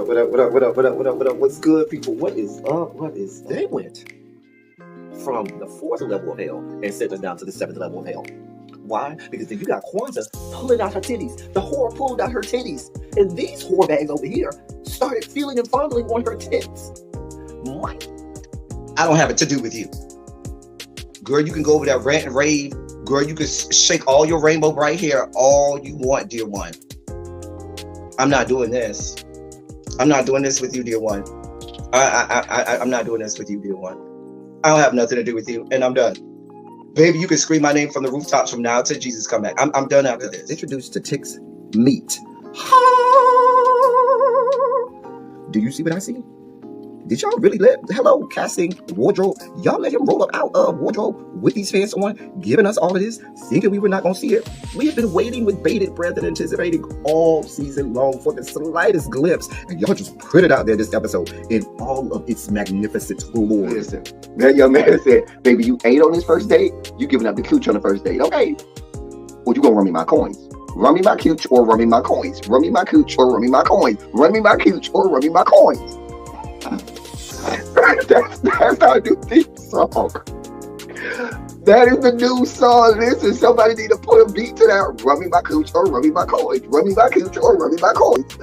up, what up, what up, what up, what up, what up, what up? What's good, people? What is up? What is they went from the fourth level of hell and sent us down to the seventh level of hell. Why? Because then you got Kwanzaa pulling out her titties. The whore pulled out her titties. And these whore bags over here started feeling and fondling on her tits. Mike. I don't have it to do with you. Girl, you can go over there, rant and rave. Girl, you can shake all your rainbow bright hair all you want, dear one. I'm not doing this. I'm not doing this with you, dear one. I'm not doing this with you, dear one. I don't have nothing to do with you, and I'm done. Baby, you can scream my name from the rooftops from now till Jesus come back. I'm done after this. Introduced to Tick's meat. Do you see what I see? Did y'all really hello, casting, wardrobe, y'all let him roll up out of wardrobe with these pants on, giving us all of this, thinking we were not going to see it? We have been waiting with bated breath and anticipating all season long for the slightest glimpse, and y'all just put it out there this episode in all of its magnificent glory. Listen, that young man said, baby, you ate on this first date, you giving up the cooch on the first date, okay? Well, you gonna run me my coins. Run me my cooch or run me my coins. Run me my cooch or run me my coins. Run me my cooch or run me my coins. That's our new theme song. That is the new song. Listen, somebody need to put a beat to that. Run me my cooch or run me my coins. Run me my cooch or run me my coins.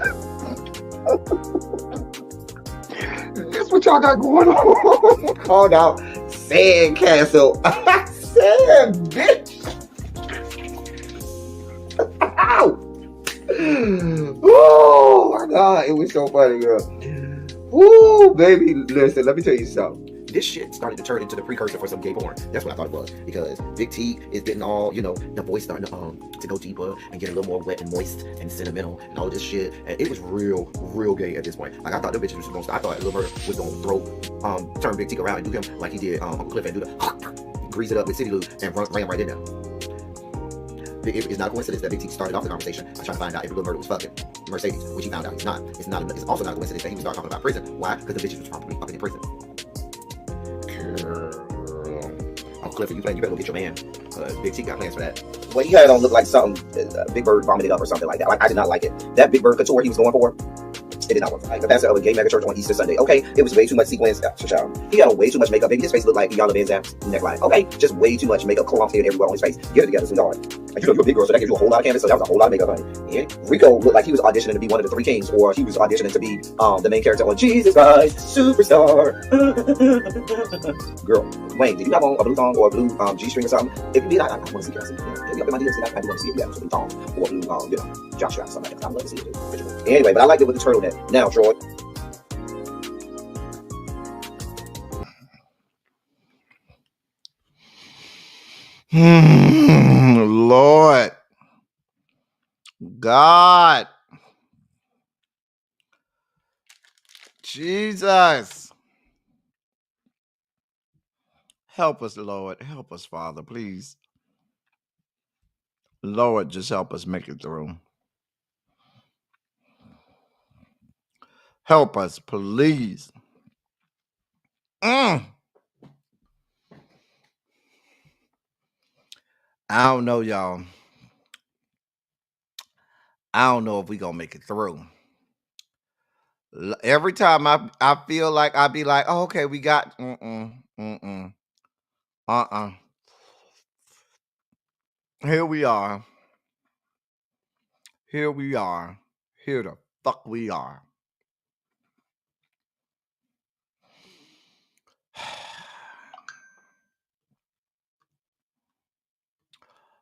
That's what y'all got going on. Called out Sandcastle. Sand, bitch. Ow. Oh my God, it was so funny, girl. Woo, baby, listen, let me tell you something. This shit started to turn into the precursor for some gay porn. That's what I thought it was. Because Big T is getting all, the voice starting to go deeper and get a little more wet and moist and sentimental and all of this shit. And it was real gay at this point. Like, I thought the bitches was going to stop. I thought Lil Bird was going to turn Big T around and do him like he did Uncle Cliff and do the grease it up with City Lou and ran right in there. It's not a coincidence that Big T started off the conversation by trying to find out if Lil Murder was fucking Mercedes, which he found out he's not. It's also not a coincidence that he was talking about prison. Why? Because the bitches was probably up in prison. Girl. Oh, Clifford, you better go get your man. Big T got plans for that. What he had on looked like something Big Bird vomited up or something like that. Like, I did not like it. That Big Bird couture he was going for, it did not work. Like the pastor of a gay mega church on Easter Sunday. Okay, it was way too much sequins. He had on way too much makeup. Baby, his face looked like Yala Van Zap's neckline. Okay, just way too much makeup clumped in everywhere on his face. Get it together, sweetheart. Like, you're a big girl, so that gives you a whole lot of canvas. So that was a whole lot of makeup, honey. Yeah. Rico looked like he was auditioning to be one of the three kings, or he was auditioning to be the main character on Jesus Christ Superstar. Girl, Wayne, did you have on a blue thong or a blue G-string or something? If you did, I want to see it. Hit me up in my DMs. I do want to see if you have a blue thong or a blue, jock strap or something like that. I'd love to see it too. Anyway, but I liked it with the turtleneck. Now, Troy. Lord God, Jesus, help us, Lord. Help us, Father, please. Lord, just help us make it through. Help us, please. I don't know, y'all. I don't know if we're going to make it through. Every time I feel like I be like, oh, okay, we got, Here we are. Here we are. Here the fuck we are.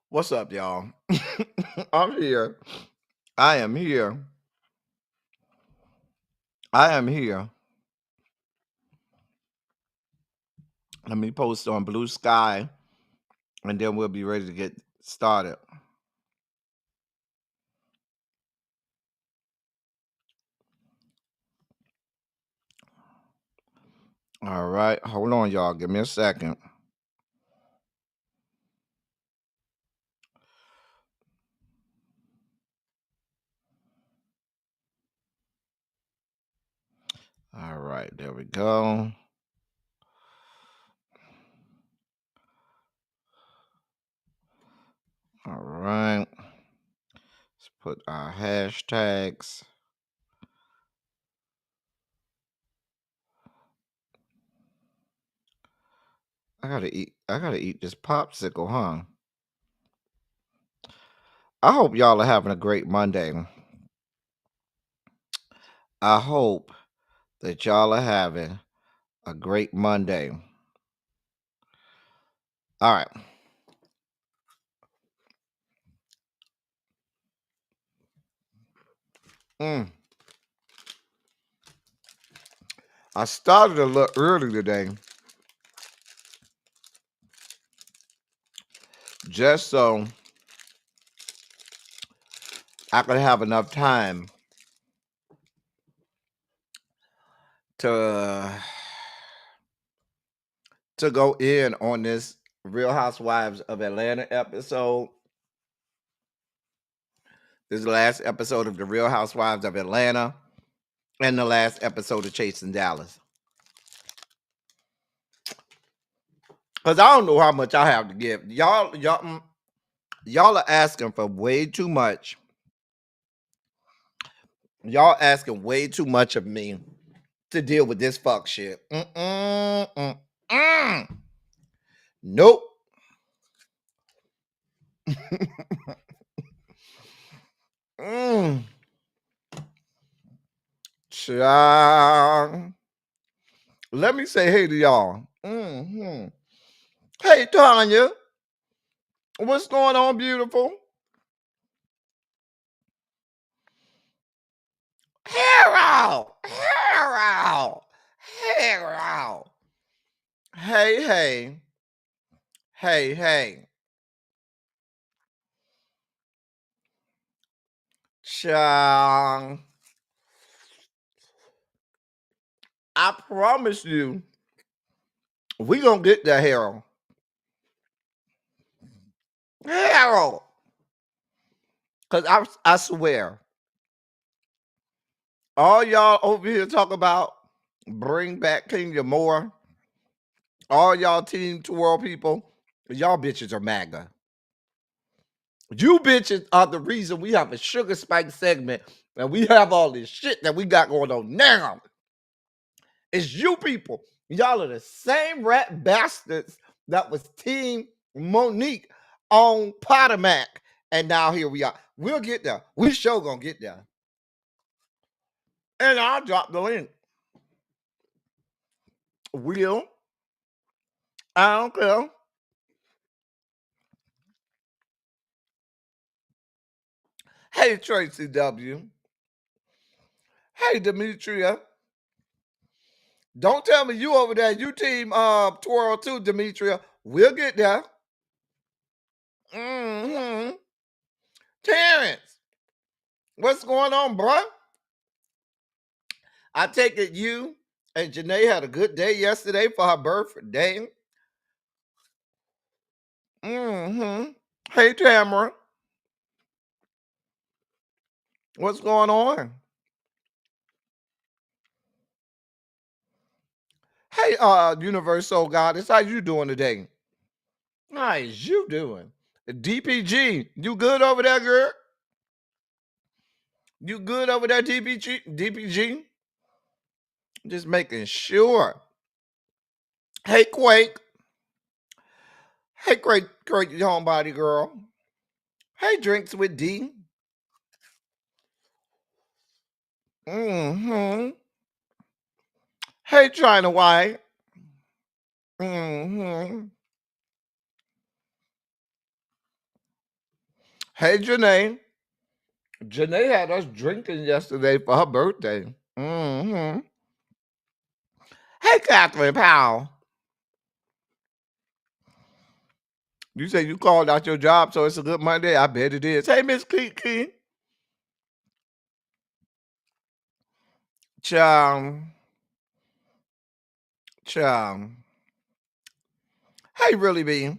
What's up, y'all? I'm here. I am here. I am here. Let me post on Bluesky, and then we'll be ready to get started. All right. Hold on, y'all. Give me a second. All right. There we go. All right. Let's put our hashtags. I gotta eat this popsicle, huh? I hope y'all are having a great Monday. I hope that y'all are having a great Monday. All right. I started a little early today, just so I could have enough time to go in on this Real Housewives of Atlanta episode. This is the last episode of the Real Housewives of Atlanta and the last episode of Chasing Dallas. Because I don't know how much I have to give. Y'all are asking for way too much. Y'all asking way too much of me to deal with this fuck shit. Nope. Child. Let me say hey to y'all. Hey, Tanya. What's going on, beautiful? Harold. Hey. Child. I promise you, we gonna get that Harold. Because I swear, all y'all over here talk about bring back Kenya Moore, all y'all Team Twirl people, y'all bitches are MAGA. You bitches are the reason we have a sugar spike segment and we have all this shit that we got going on now. It's you people. Y'all are the same rat bastards that was Team Monique on Potomac. And now here we are. We'll get there. We sure gonna get there. And I'll drop the link. Will. I don't care. Hey, Tracy W. Hey, Demetria. Don't tell me you over there. You Team Twirl too, Demetria. We'll get there. Terrence. What's going on, bro? I take it you and Janae had a good day yesterday for her birthday. Hey, Tamara. What's going on? Hey, Universal Goddess, how you doing today? How's you doing? DPG, you good over there, girl? You good over there, DPG? Just making sure. Hey, Quake. Hey, great homebody girl. Hey, Drinks with D. Hey, China White. Hey, Janae. Janae had us drinking yesterday for her birthday. Hey, Catherine Powell. You say you called out your job, so it's a good Monday. I bet it is. Hey, Miss Kiki. Chow. Hey, Really B.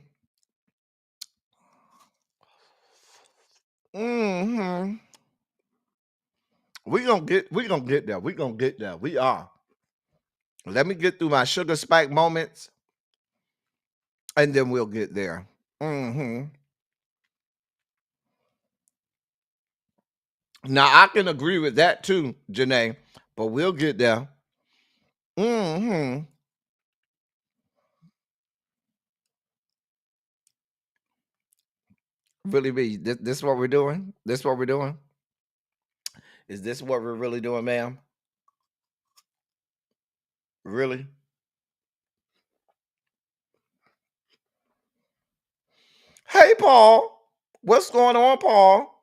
We gonna get there. We gonna get there. We are. Let me get through my sugar spike moments, and then we'll get there. Now I can agree with that too, Janae, but we'll get there. Really be this what we're doing? This what we're doing? Is this what we're really doing, ma'am? Really? Hey, Paul. What's going on, Paul?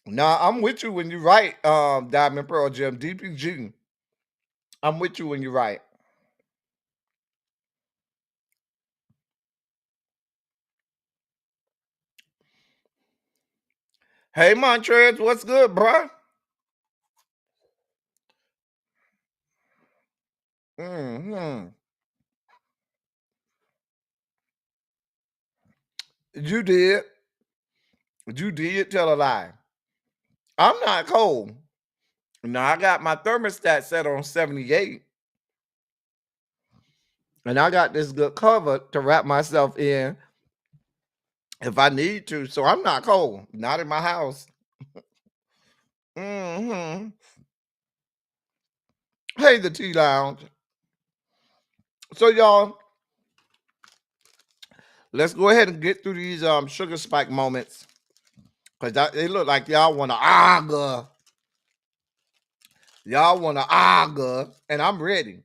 Nah, I'm with you when you write, Diamond Pearl Gem, DPG. I'm with you when you write. Hey, Montrez, what's good, bruh? Mm-hmm. You did. You did tell a lie. I'm not cold. Now I got my thermostat set on 78. And I got this good cover to wrap myself in if I need to. So I'm not cold. Not in my house. Mm-hmm. Hey, the Tea Lounge. So y'all, let's go ahead and get through these sugar spike moments. Because they look like y'all want to argue. Y'all want to argue. And I'm ready.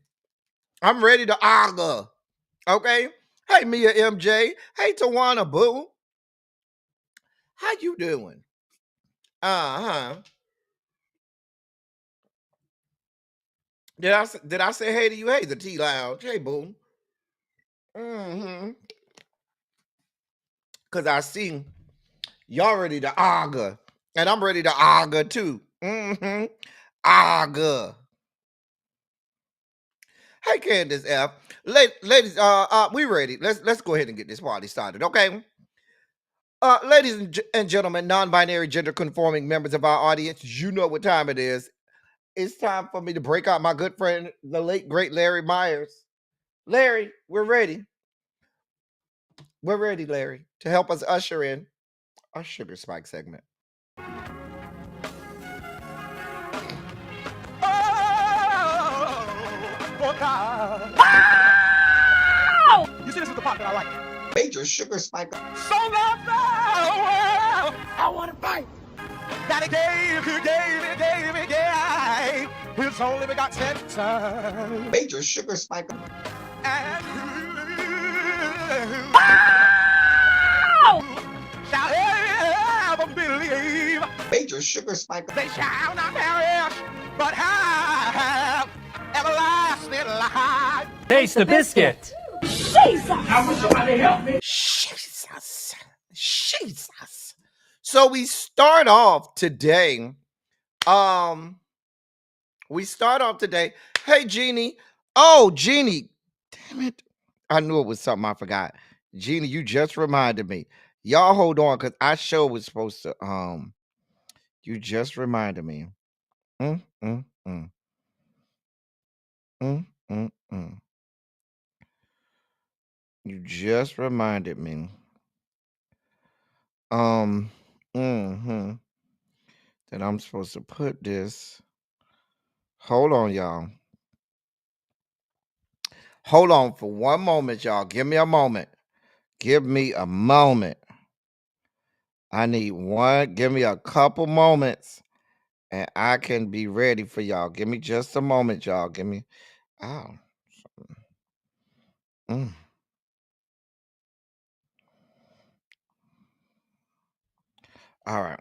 I'm ready to argue. Okay? Hey, Mia MJ. Hey, Tawana Boo. How you doing? Uh-huh. Did I say hey to you? Hey, the Tea Lounge. Hey, Boo. Mm-hmm. Because I see y'all ready to argue. And I'm ready to argue too. Mm-hmm. Argue. Hey, Candace F. Ladies, we ready. Let's go ahead and get this party started, okay? Ladies and gentlemen, non-binary gender conforming members of our audience, you know what time it is. It's time for me to break out my good friend, the late great Larry Myers. Larry, we're ready. We're ready, Larry, to help us usher in our sugar spike segment. Oh, God. You see, this is the part that I like. Major sugar spike. So long, well, I want to fight. Daddy gave, he gave his only begotten son. Major sugar spike. And shall ever believe Major sugar spike. they shall not perish, but have everlasting life. Taste the biscuit. Jesus. So we start off today. We start off today. Hey, Jeannie. Oh, Jeannie. Damn it. I knew it was something I forgot. Jeannie, you just reminded me. Y'all hold on, because I sure was supposed to you just reminded me. Mm, mm, mm. Mm, mm, mm. You just reminded me. Mm-hmm. That I'm supposed to put this. Hold on, y'all. Hold on for one moment, y'all. Give me a moment. Give me a moment. I need one. Give me a couple moments and I can be ready for y'all. Give me just a moment, y'all. Give me. Oh. Mm. All right.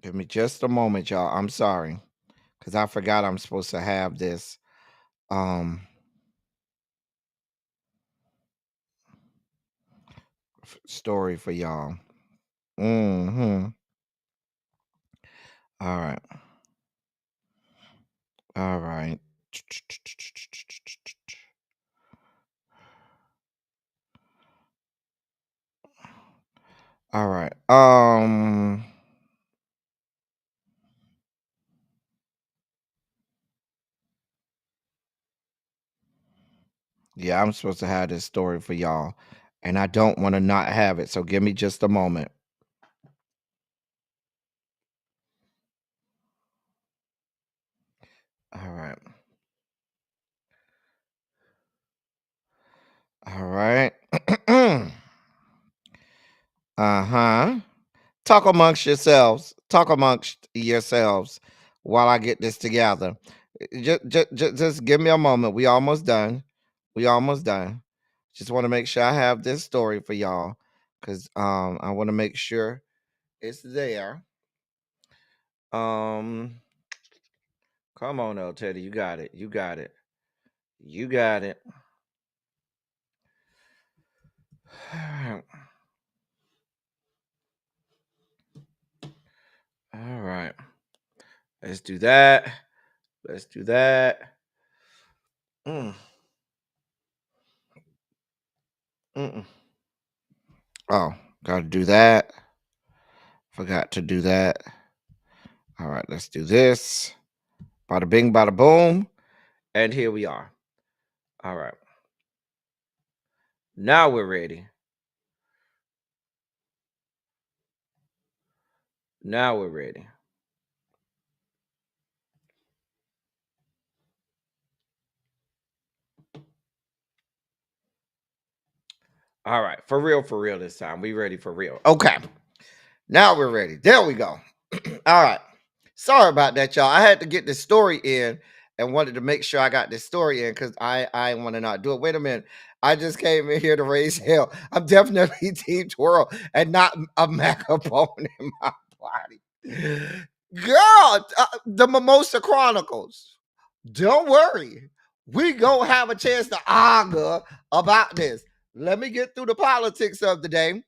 Give me just a moment, y'all. I'm sorry. Because I forgot I'm supposed to have this story for y'all. Mm-hmm. All right. All right. All right. Yeah, I'm supposed to have this story for y'all. And I don't want to not have it. So give me just a moment. All right. All right. Uh-huh. Talk amongst yourselves. Talk amongst yourselves while I get this together. Just give me a moment. We almost done. We almost done. Just want to make sure I have this story for y'all. Cause I want to make sure it's there. Um Come on now, Teddy. You got it. You got it. You got it. All right. Let's do that. Let's do that. Mm. Mm-mm. Oh, gotta do that. Forgot to do that. All right, let's do this. Bada bing, bada boom. And here we are. All right. Now we're ready. Now we're ready. All right. For real this time. We ready for real. Okay. Now we're ready. There we go. All right. Sorry about that, y'all. I had to get this story in and wanted to make sure I got this story in because I want to not do it. Wait a minute. I just came in here to raise hell. I'm definitely Team Twirl and not a macabone in my body. Girl, the Mimosa Chronicles. Don't worry. We gonna have a chance to argue about this. Let me get through the politics of the day.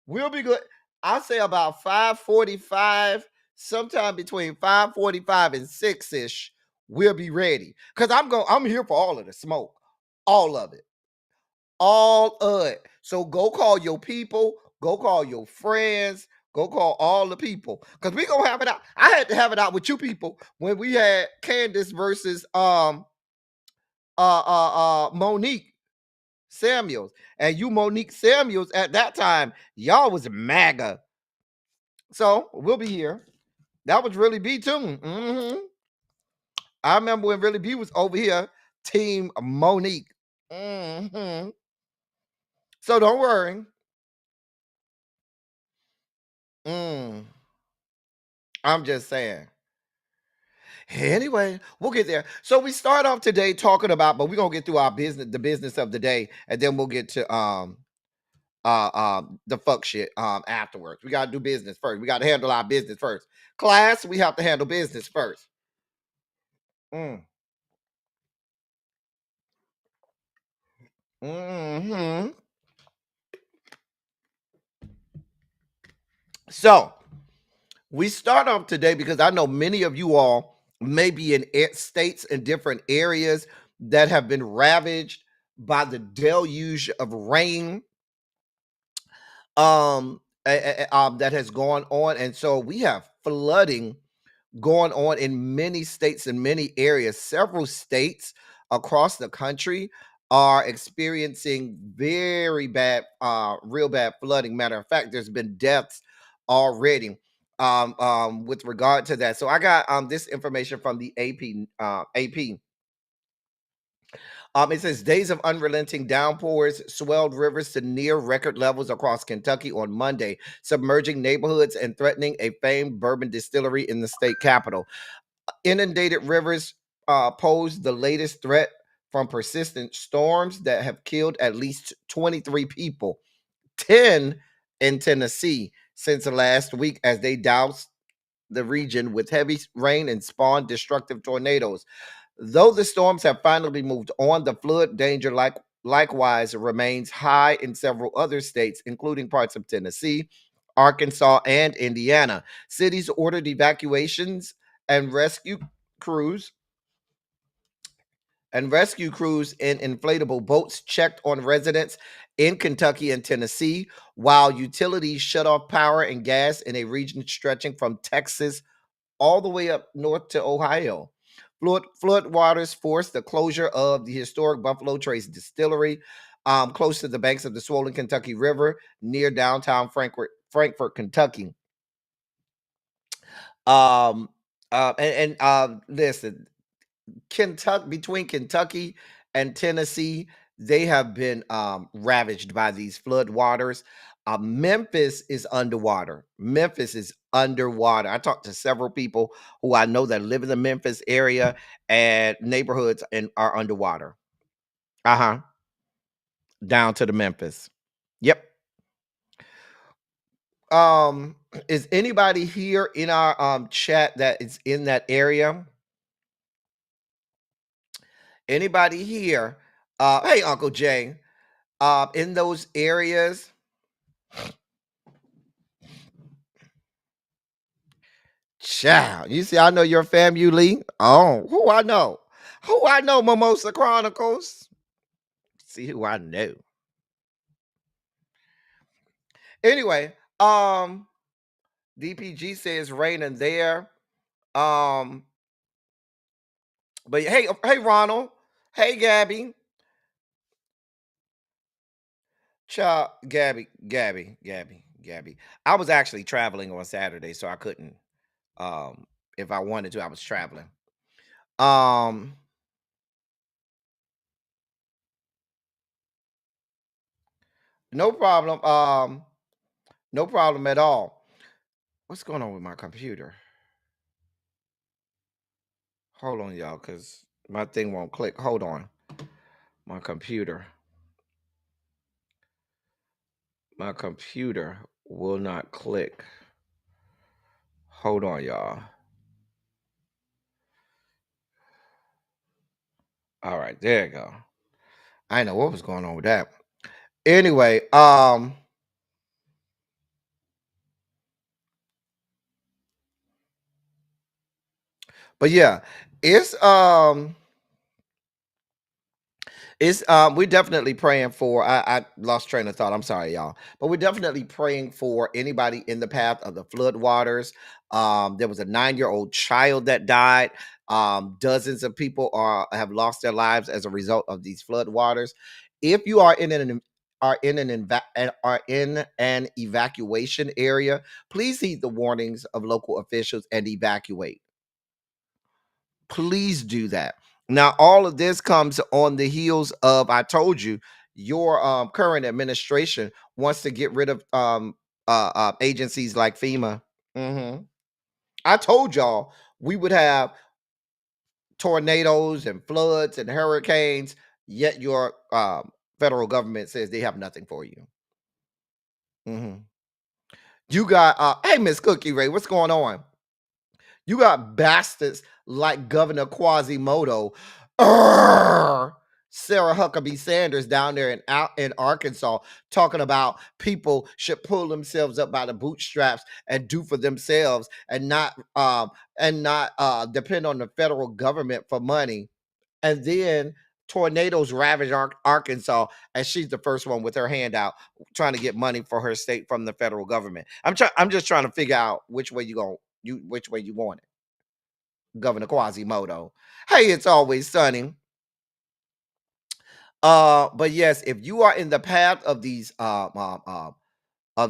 We'll be good. I'll say about 5:45, sometime between 5:45 and 6-ish, we'll be ready. Because I'm here for all of the smoke. All of it. All of it. So go call your people, go call your friends, go call all the people. Because we gonna have it out. I had to have it out with you people when we had Candace versus Monique Samuels. And you Monique Samuels at that time, y'all was MAGA. So we'll be here. That was really B too. I remember when really B was over here, Team Monique. So don't worry. I'm just saying. Anyway, we'll get there. So we start off today talking about, but we're gonna get through our business, the business of the day, and then we'll get to the fuck shit afterwards. We gotta do business first. We gotta handle our business first. Class, we have to handle business first. Mm. Hmm. So we start off today because I know many of you all may be in states and different areas that have been ravaged by the deluge of rain that has gone on, and so we have flooding going on in many states and many areas. Several states across the country are experiencing very bad, real bad flooding. Matter of fact, there's been deaths already with regard to that. So I got this information from the AP. It says days of unrelenting downpours swelled rivers to near record levels across Kentucky on Monday, submerging neighborhoods and threatening a famed bourbon distillery in the state capital. Inundated rivers pose the latest threat from persistent storms that have killed at least 23 people, 10 in Tennessee since last week as they doused the region with heavy rain and spawned destructive tornadoes. Though the storms have finally moved on, the flood danger likewise remains high in several other states, including parts of Tennessee, Arkansas, and Indiana. Cities ordered evacuations and crews rescue crews in inflatable boats checked on residents in Kentucky and Tennessee, while utilities shut off power and gas in a region stretching from Texas all the way up north to Ohio. Flood waters forced the closure of the historic Buffalo Trace Distillery close to the banks of the swollen Kentucky River near downtown Frankfort, Kentucky. Listen, between Kentucky and Tennessee, they have been ravaged by these flood waters. Memphis is underwater. Memphis is underwater. I talked to several people who I know that live in the Memphis area, and neighborhoods and are underwater. Uh-huh. Down to the Memphis. Yep. Is anybody here in our chat that is in that area? Anybody here? Hey, Uncle Jay. In those areas. Child, you see, I know your family. Oh, who I know? Who I know, Mimosa Chronicles. See who I know. Anyway, DPG says raining there. But hey, Ronald. Hey, Gabby. Child, Gabby. I was actually traveling on Saturday, so I couldn't. If I wanted to, I was traveling. No problem. No problem at all. What's going on with my computer? Hold on, y'all, because my thing won't click. Hold on. My computer will not click. Hold on, y'all. All right, there you go. I know what was going on with that. Anyway, but yeah, it's we're definitely praying for. I lost train of thought. I'm sorry, y'all. But we're definitely praying for anybody in the path of the flood waters. There was a 9-year-old child that died. Dozens of people have lost their lives as a result of these flood waters. If you are in an evacuation area, please heed the warnings of local officials and evacuate. Please do that. Now, all of this comes on the heels of, I told you, your current administration wants to get rid of agencies like FEMA. I told y'all we would have tornadoes and floods and hurricanes, yet your federal government says they have nothing for you. You got, hey, Miss Cookie Ray, what's going on? You got bastards like Governor Quasimodo, Sarah Huckabee Sanders down there in Arkansas talking about people should pull themselves up by the bootstraps and do for themselves and not depend on the federal government for money. And then tornadoes ravage Arkansas, and she's the first one with her hand out trying to get money for her state from the federal government. I'm just trying to figure out which way which way you want it, Governor Quasimodo. Hey, it's always sunny. But yes, if you are in the path of these of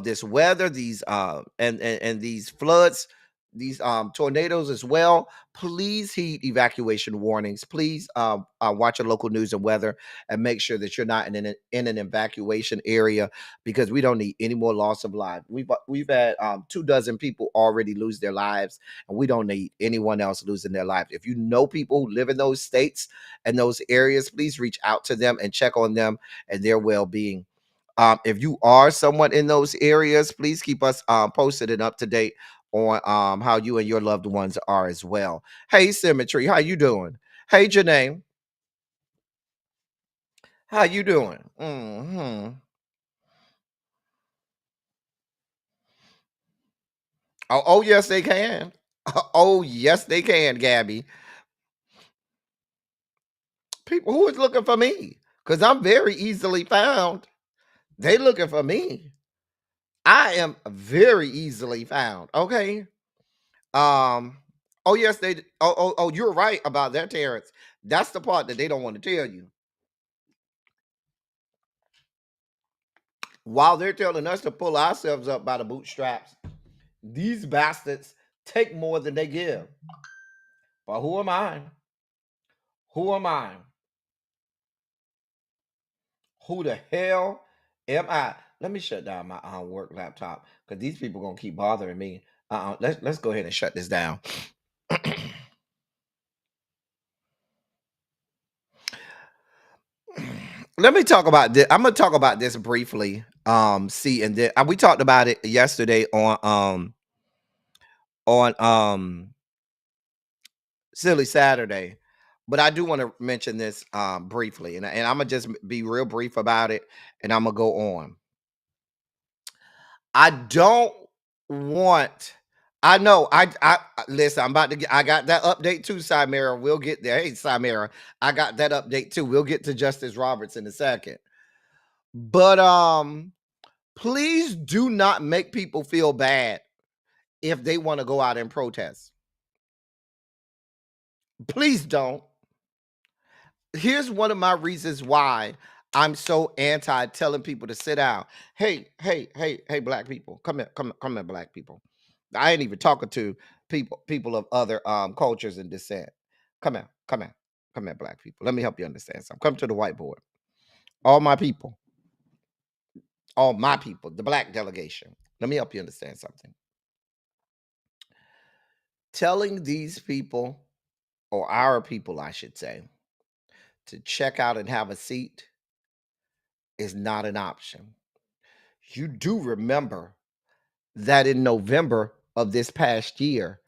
this weather, these and these floods, these tornadoes as well, please heed evacuation warnings. Please watch your local news and weather and make sure that you're not in an evacuation area, because we don't need any more loss of life. We've had 24 people already lose their lives, and we don't need anyone else losing their lives. If you know people who live in those states and those areas, please reach out to them and check on them and their well-being. If you are someone in those areas, please keep us posted and up to date on how you and your loved ones are as well. Hey, Symmetry, how you doing? Hey, Janae, how you doing? Oh, yes, they can. Oh, yes, they can, Gabby. People who is looking for me, because I'm very easily found. They looking for me. I am very easily found. Okay. Oh yes, they. Oh, you're right about that, Terrence. That's the part that they don't want to tell you. While they're telling us to pull ourselves up by the bootstraps, these bastards take more than they give. But who am I? Who am I? Who the hell am I? Let me shut down my work laptop because these people gonna keep bothering me. Let's go ahead and shut this down. Let me talk about this. I'm gonna talk about this briefly. See, and then we talked about it yesterday on Silly Saturday, but I do want to mention this briefly, and I'm gonna just be real brief about it, and I'm gonna go on. I don't want. I know. I listen. I'm about to get. I got that update too, Simera. We'll get there. Hey, Simera, I got that update too. We'll get to Justice Roberts in a second. But please do not make people feel bad if they want to go out and protest. Please don't. Here's one of my reasons why I'm so anti telling people to sit down. Hey, black people, come here, black people. I ain't even talking to people of other cultures and descent. Come here, black people. Let me help you understand something. Come to the whiteboard. All my people, the black delegation. Let me help you understand something. Telling these people, or our people, I should say, to check out and have a seat is not an option. You do remember that in November of this past year,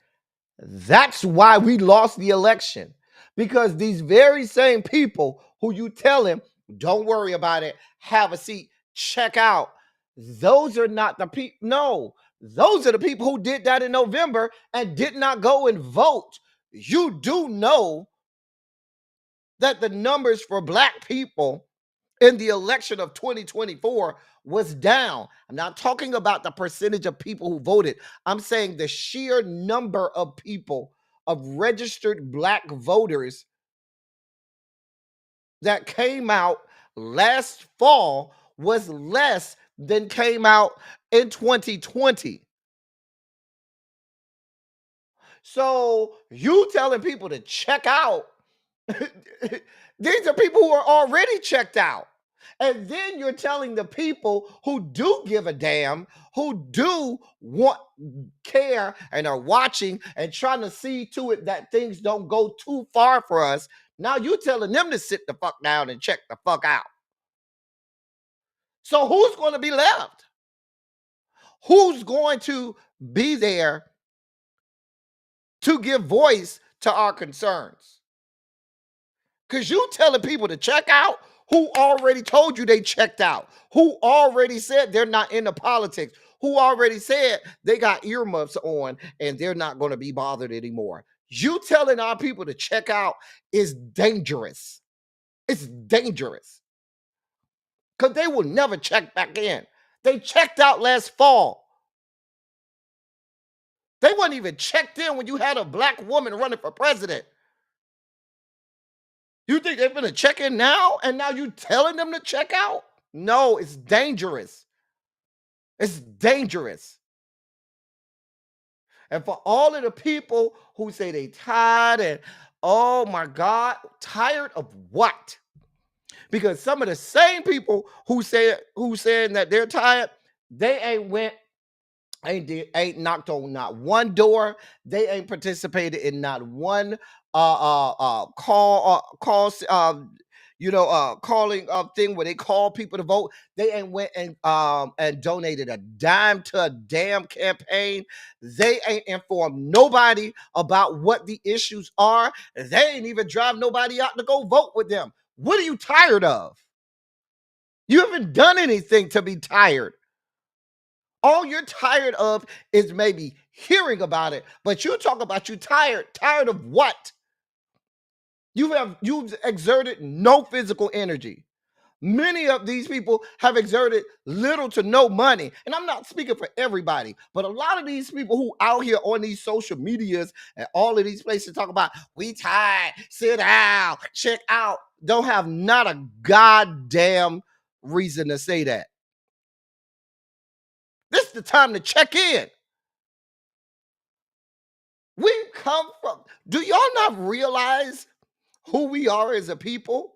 that's why we lost the election. Because these very same people who you tell him, don't worry about it, have a seat, check out, those are not the people. No, those are the people who did that in November and did not go and vote. You do know that the numbers for black people in the election of 2024 was down. I'm not talking about the percentage of people who voted. I'm saying the sheer number of people, of registered black voters that came out last fall was less than came out in 2020. So you telling people to check out, these are people who are already checked out. And then you're telling the people who do give a damn, who do care and are watching and trying to see to it that things don't go too far for us. Now you're telling them to sit the fuck down and check the fuck out. So who's going to be left? Who's going to be there to give voice to our concerns? Because you telling people to check out who already told you they checked out, who already said they're not into politics, who already said they got earmuffs on and they're not going to be bothered anymore. You telling our people to check out is dangerous. It's dangerous. Because they will never check back in. They checked out last fall. They weren't even checked in when you had a black woman running for president. You think they're going to check in now? And now you telling them to check out? No, it's dangerous. It's dangerous. And for all of the people who say they tired and, oh my God, tired of what? Because some of the same people who saying that they're tired, they ain't knocked on not one door. They ain't participated in not one calling thing where they call people to vote. They ain't went and donated a dime to a damn campaign. They ain't informed nobody about what the issues are. They ain't even drive nobody out to go vote with them. What are you tired of? You haven't done anything to be tired. All you're tired of is maybe hearing about it, but you talk about you tired of what? You've exerted no physical energy. Many of these people have exerted little to no money. And I'm not speaking for everybody, but a lot of these people who out here on these social medias and all of these places talk about, we tired, sit down, check out, don't have not a goddamn reason to say that. This is the time to check in. We come from, do y'all not realize who we are as a people?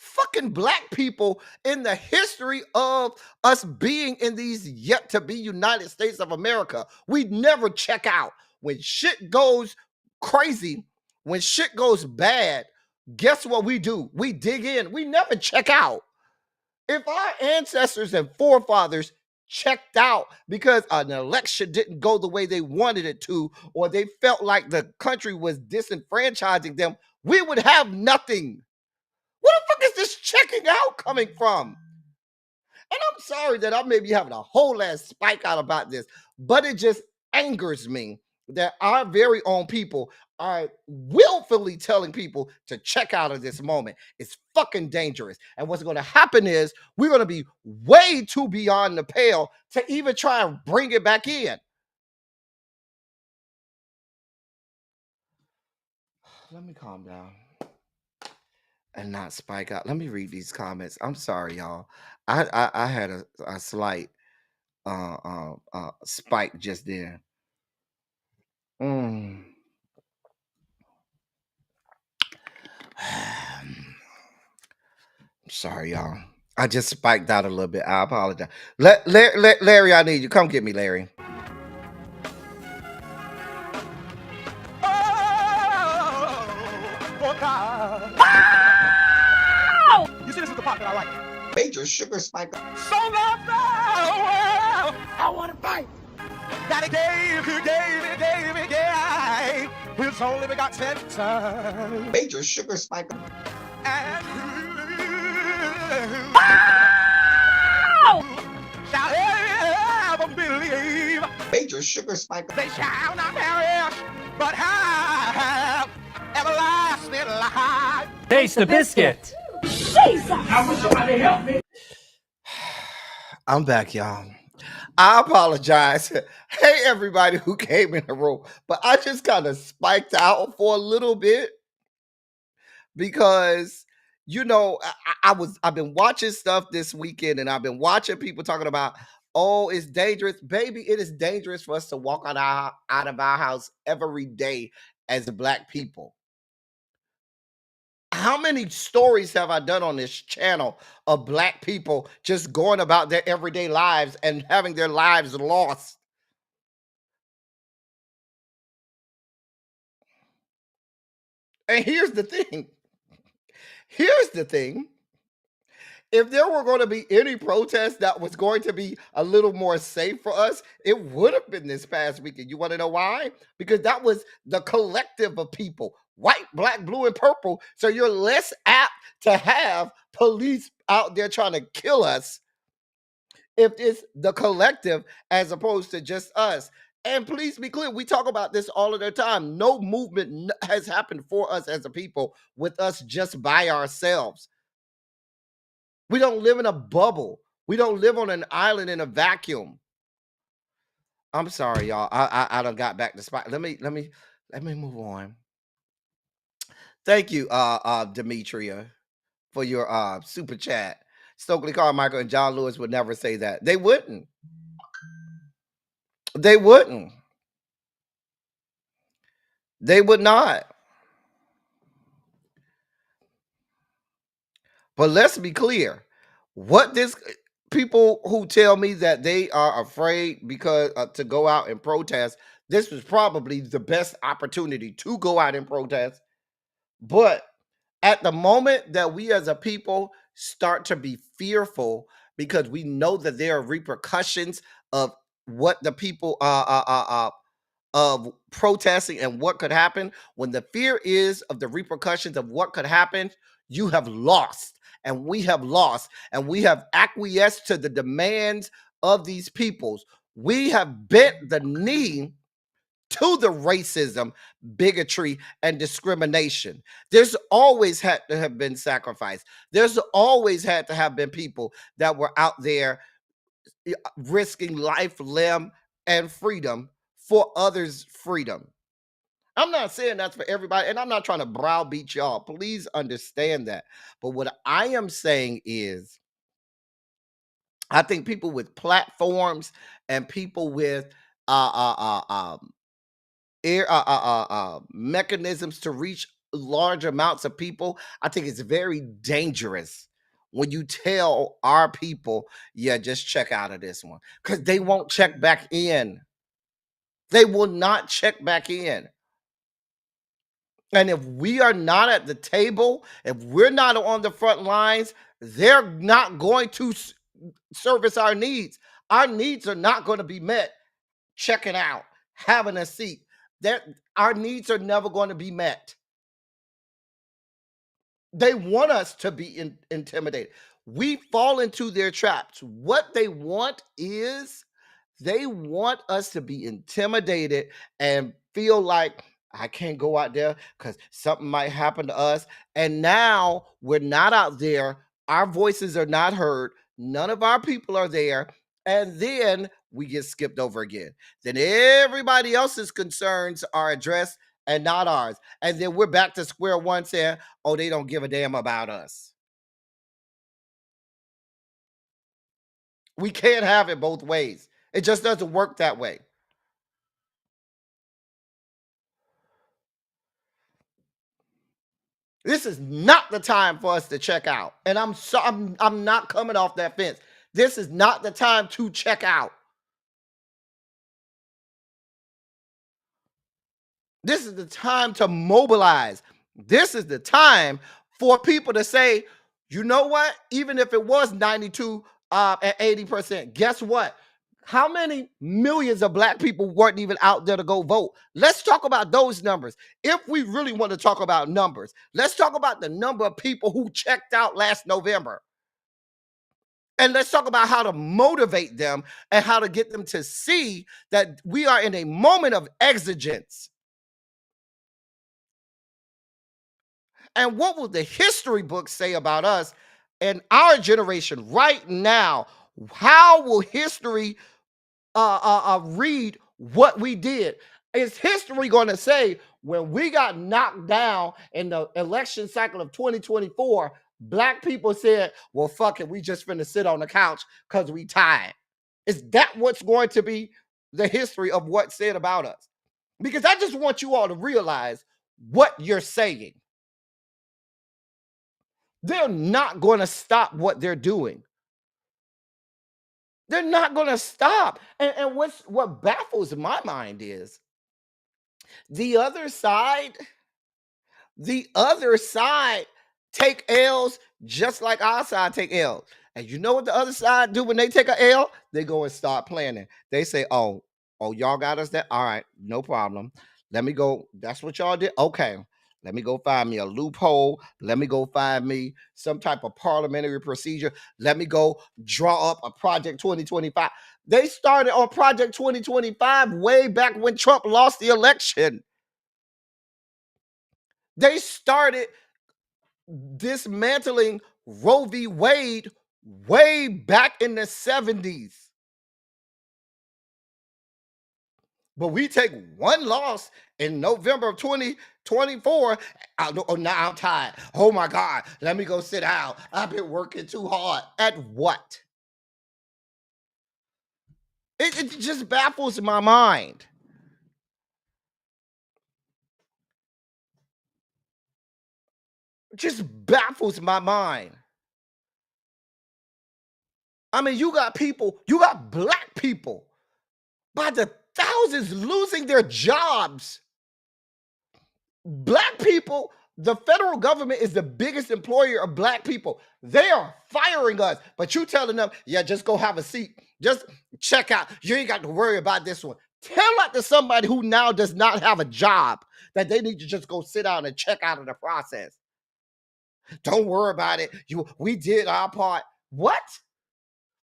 fucking black people in the history of us being in these yet to be United States of America. We never check out. When shit goes crazy, when shit goes bad, guess what we do? We dig in. We never check out. If our ancestors and forefathers checked out because an election didn't go the way they wanted it to, or they felt like the country was disenfranchising them, we would have nothing. Where the fuck is this checking out coming from? And I'm sorry that I may be having a whole ass spike out about this, but it just angers me that our very own people are willfully telling people to check out of this moment. It's fucking dangerous. And what's going to happen is we're going to be way too beyond the pale to even try and bring it back in. Let me calm down and not spike out. Let me read these comments. I'm sorry, y'all. I had a slight spike just then. Sorry, y'all. I just spiked out a little bit. I apologize. Larry, I need you. Come get me, Larry. Oh, God. You see, this is the part that I like. Major sugar spike. So loved the world, I want to fight. Daddy gave his only begotten son. Major sugar spike. And shall ever believe. Major sugar spike. They shall not perish, but have everlasting life. Taste the biscuit. I wish somebody help me. I'm back, y'all. I apologize. Hey, everybody who came in the room, but I just kind of spiked out for a little bit because, you know, I've been watching stuff this weekend, and I've been watching people talking about, oh, it's dangerous. Baby, it is dangerous for us to walk out of our house every day as Black people. How many stories have I done on this channel of Black people just going about their everyday lives and having their lives lost? And here's the thing. If there were going to be any protest that was going to be a little more safe for us, it would have been this past weekend. You want to know why? Because that was the collective of people, white, black, blue, and purple. So you're less apt to have police out there trying to kill us if it's the collective as opposed to just us. And please be clear, we talk about this all of the time. No movement has happened for us as a people with us just by ourselves. We don't live in a bubble. We don't live on an island in a vacuum. I'm sorry, y'all. I done got back to spot. Let me move on. Thank you, Demetria, for your super chat. Stokely Carmichael and John Lewis would never say that. They wouldn't. They wouldn't. They would not. But let's be clear. What this people who tell me that they are afraid because to go out and protest, this was probably the best opportunity to go out and protest. But at the moment that we as a people start to be fearful because we know that there are repercussions of what the people of protesting and what could happen, when the fear is of the repercussions of what could happen, you have lost. And we have lost, and we have acquiesced to the demands of these peoples. We have bent the knee to the racism, bigotry, and discrimination. There's always had to have been sacrifice. There's always had to have been people that were out there risking life, limb, and freedom for others' freedom. I'm not saying that's for everybody, and I'm not trying to browbeat y'all. Please understand that. But what I am saying is, I think people with platforms and people with mechanisms to reach large amounts of people, I think it's very dangerous when you tell our people, yeah, just check out of this one, because they won't check back in. They will not check back in. And if we are not at the table, if we're not on the front lines, they're not going to service our needs. Our needs are not going to be met checking out, having a seat. Our needs are never going to be met. They want us to be intimidated. We fall into their traps. What they want is they want us to be intimidated and feel like I can't go out there because something might happen to us. And now we're not out there. Our voices are not heard. None of our people are there. And then we get skipped over again. Then everybody else's concerns are addressed and not ours. And then we're back to square one saying, oh, they don't give a damn about us. We can't have it both ways. It just doesn't work that way. This is not the time for us to check out. And I'm not coming off that fence. This is not the time to check out. This is the time to mobilize. This is the time for people to say, you know what? Even if it was 92 and 80%, guess what? How many millions of black people weren't even out there to go vote? Let's talk about those numbers. If we really want to talk about numbers, let's talk about the number of people who checked out last November. And let's talk about how to motivate them and how to get them to see that we are in a moment of exigence. And what will the history books say about us and our generation right now? How will history read what we did? Is history going to say when we got knocked down in the election cycle of 2024, black people said, well, fuck it, we just finna sit on the couch because we tired? Is that what's going to be the history of what's said about us? Because I just want you all to realize what you're saying. They're not going to stop what they're doing. They're not going to stop. And what baffles my mind is the other side take L's just like our side take L's. And you know what the other side do when they take a L? They go and start planning. They say, oh, y'all got us that? All right, no problem. Let me go. That's what y'all did? Okay. Let me go find me a loophole. Let me go find me some type of parliamentary procedure. Let me go draw up a Project 2025. They started on Project 2025 way back when Trump lost the election. They started dismantling Roe v. Wade way back in the 70s. But we take one loss in November of 2024. Now I'm tired. Oh my God, let me go sit down. I've been working too hard. At what? It just baffles my mind. It just baffles my mind. I mean, you got black people by the thousands losing their jobs. Black people, the federal government is the biggest employer of black people. They are firing us, but you telling them, yeah, just go have a seat. Just check out. You ain't got to worry about this one. Tell that to somebody who now does not have a job that they need to just go sit down and check out of the process. Don't worry about it. We did our part. What?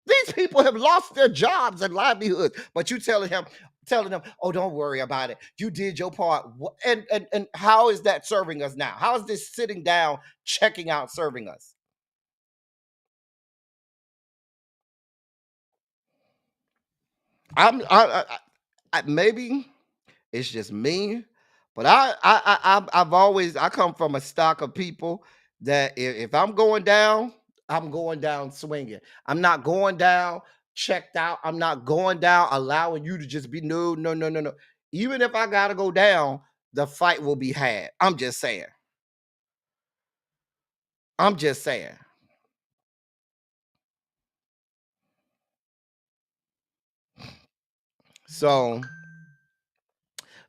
These people have lost their jobs and livelihoods, but you telling them, oh, don't worry about it. You did your part. And how is that serving us now? How is this sitting down, checking out serving us? Maybe it's just me, but I come from a stock of people that if I'm going down, I'm going down swinging. I'm not going down checked out. I'm not going down allowing you to just be no. Even if I gotta go down, the fight will be had. I'm just saying. I'm just saying. So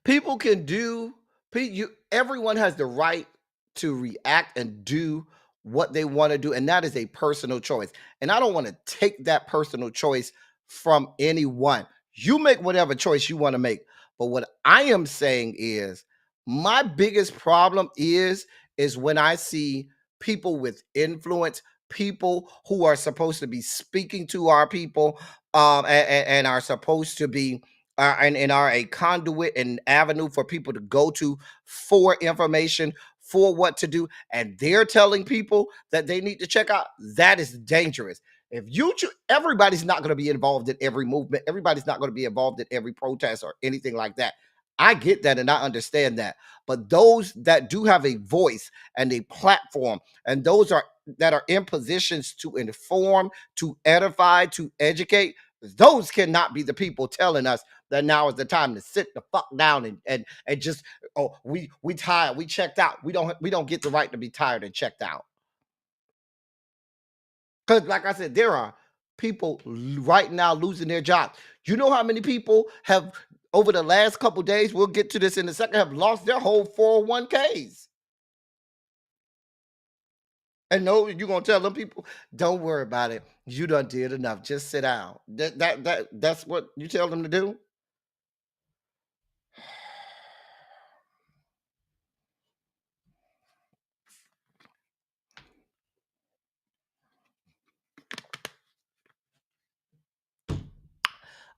people can do, everyone has the right to react and do what they want to do, and that is a personal choice. And I don't want to take that personal choice from anyone. You make whatever choice you want to make. But what I am saying is my biggest problem is when I see people with influence, people who are supposed to be speaking to our people, and are supposed to be and are a conduit and avenue for people to go to for information, for what to do, and they're telling people that they need to check out. That is dangerous. If you everybody's not going to be involved in every movement, everybody's not going to be involved in every protest or anything like that. I get that and I understand that. But those that do have a voice and a platform, and those are that are in positions to inform, to edify, to educate, those cannot be the people telling us that now is the time to sit the fuck down and just, oh, we tired, we checked out. We don't get the right to be tired and checked out. Because like I said, there are people right now losing their jobs. You know how many people have over the last couple days, we'll get to this in a second, have lost their whole 401ks. And no, you're gonna tell them people, don't worry about it. You done did enough. Just sit down. That's what you tell them to do.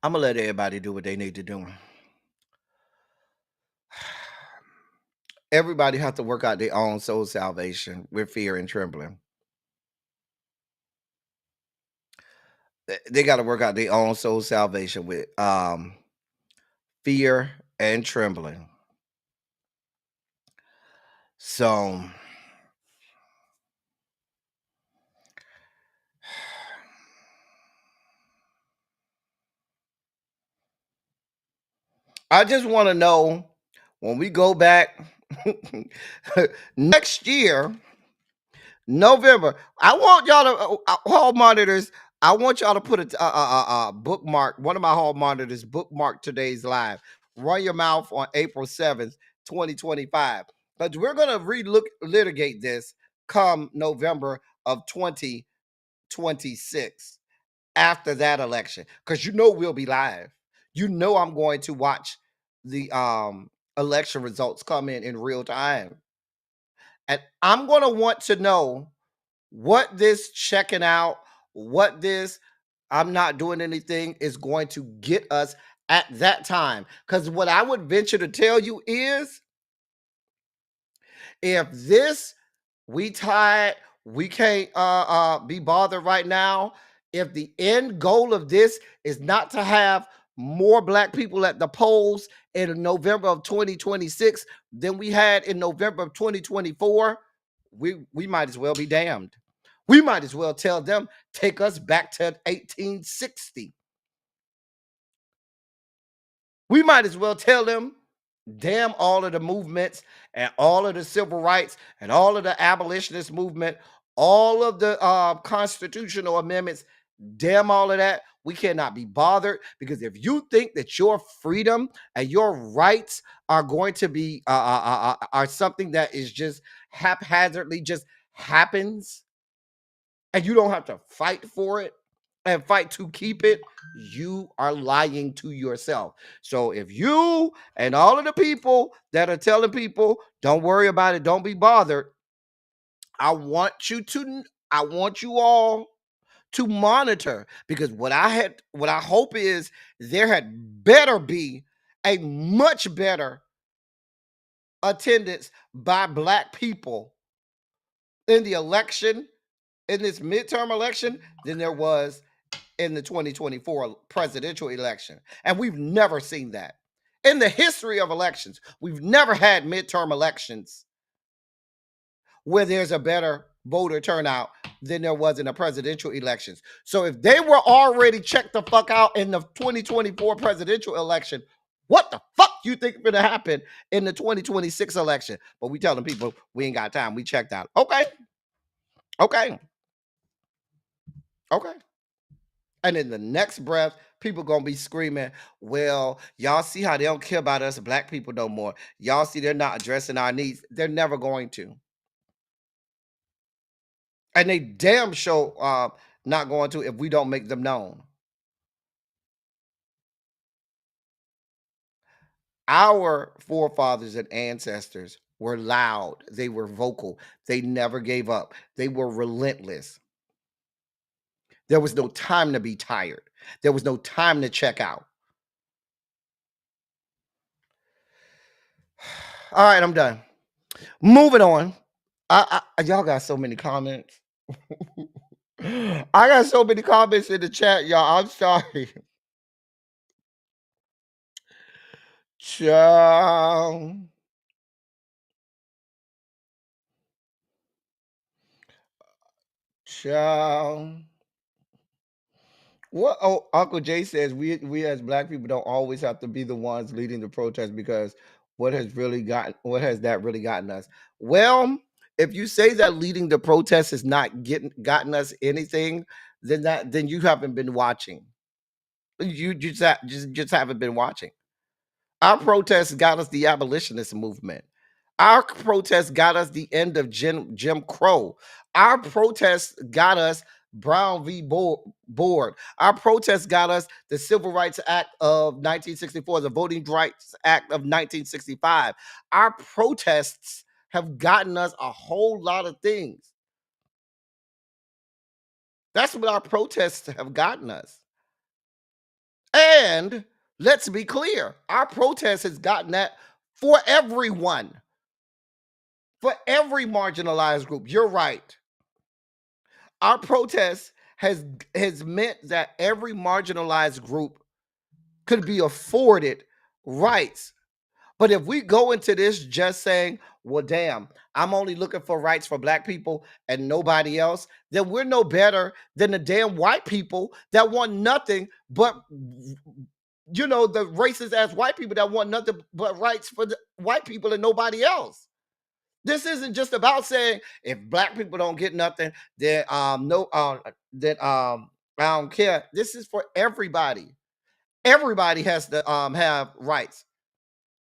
I'm gonna let everybody do what they need to do. Everybody has to work out their own soul salvation with fear and trembling. They got to work out their own soul salvation with fear and trembling. So I just want to know when we go back next year, November. I want y'all to hall monitors. I want y'all to put a bookmark. One of my hall monitors bookmark today's live. Run your mouth on April 7th, 2025. But we're gonna litigate this come November of 2026 after that election, because we'll be live. I'm going to watch the election results come in real time, and I'm going to want to know what this checking out, what this I'm not doing anything is going to get us at that time. Because what I would venture to tell you is, if this we tied, we can't be bothered right now. If the end goal of this is not to have more black people at the polls in November of 2026 than we had in November of 2024, we might as well be damned. We might as well tell them, take us back to 1860. We might as well tell them, damn all of the movements and all of the civil rights and all of the abolitionist movement, all of the constitutional amendments, damn all of that. We cannot be bothered, because if you think that your freedom and your rights are going to be are something that is just haphazardly just happens, and you don't have to fight for it and fight to keep it, you are lying to yourself. So if you and all of the people that are telling people, don't worry about it, don't be bothered, I want you all to monitor, because what I hope is there had better be a much better attendance by black people in the election, in this midterm election, than there was in the 2024 presidential election. And we've never seen that. In the history of elections, we've never had midterm elections where there's a better voter turnout than there was in the presidential elections. So if they were already checked the fuck out in the 2024 presidential election, what the fuck you think is going to happen in the 2026 election? But we telling people we ain't got time. We checked out. Okay. Okay. Okay. And in the next breath, people gonna be screaming, well, y'all see how they don't care about us black people no more. Y'all see they're not addressing our needs. They're never going to. And they damn sure not going to if we don't make them known. Our forefathers and ancestors were loud. They were vocal. They never gave up. They were relentless. There was no time to be tired. There was no time to check out. All right, I'm done. Moving on. Y'all got so many comments. I got so many comments in the chat, y'all. I'm sorry. Ciao. Ciao. What? Oh, Uncle Jay says we as black people don't always have to be the ones leading the protest because what has that really gotten us? Well, if you say that leading the protest has not gotten us anything, then you haven't been watching. You just haven't been watching. Our protests got us the abolitionist movement. Our protests got us the end of Jim Crow. Our protests got us Brown v. Board. Our protests got us the Civil Rights Act of 1964, the Voting Rights Act of 1965. Our protests have gotten us a whole lot of things. That's what our protests have gotten us. And let's be clear, our protest has gotten that for everyone, for every marginalized group. You're right. Our protest has meant that every marginalized group could be afforded rights. But if we go into this just saying, well, damn, I'm only looking for rights for black people and nobody else, then we're no better than the damn white people that want nothing but, you know, the racist ass white people that want nothing but rights for the white people and nobody else. This isn't just about saying if black people don't get nothing, then I don't care. This is for everybody. Everybody has to have rights.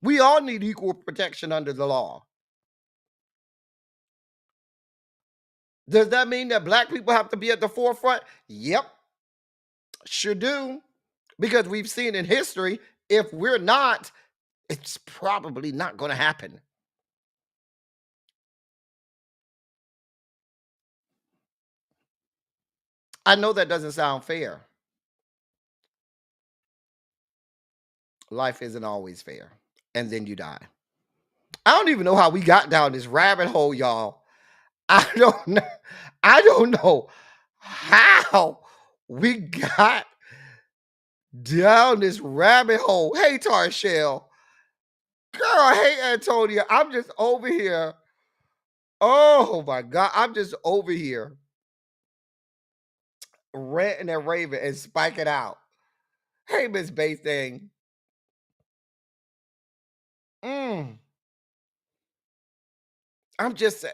We all need equal protection under the law. Does that mean that black people have to be at the forefront? Yep, sure do. Because we've seen in history, if we're not, it's probably not going to happen. I know that doesn't sound fair. Life isn't always fair. And then you die. I don't even know how we got down this rabbit hole, y'all. I don't know. I don't know how we got down this rabbit hole. Hey, Tarshell. Girl, hey, Antonia. I'm just over here. Oh my God. I'm just over here ranting and raving and spiking out. Hey, Miss Bay thing. I'm just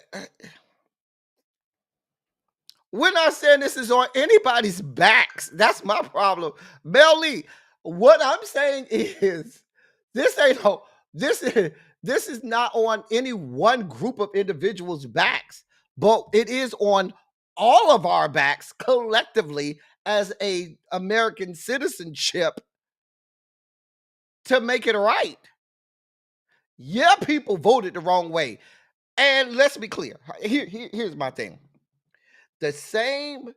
we're not saying this is on anybody's backs. That's my problem. Mel Lee, what I'm saying is this ain't no, this is not on any one group of individuals' backs, but it is on all of our backs collectively as a American citizenship to make it right. Yeah, people voted the wrong way. And let's be clear. Here's my thing. The same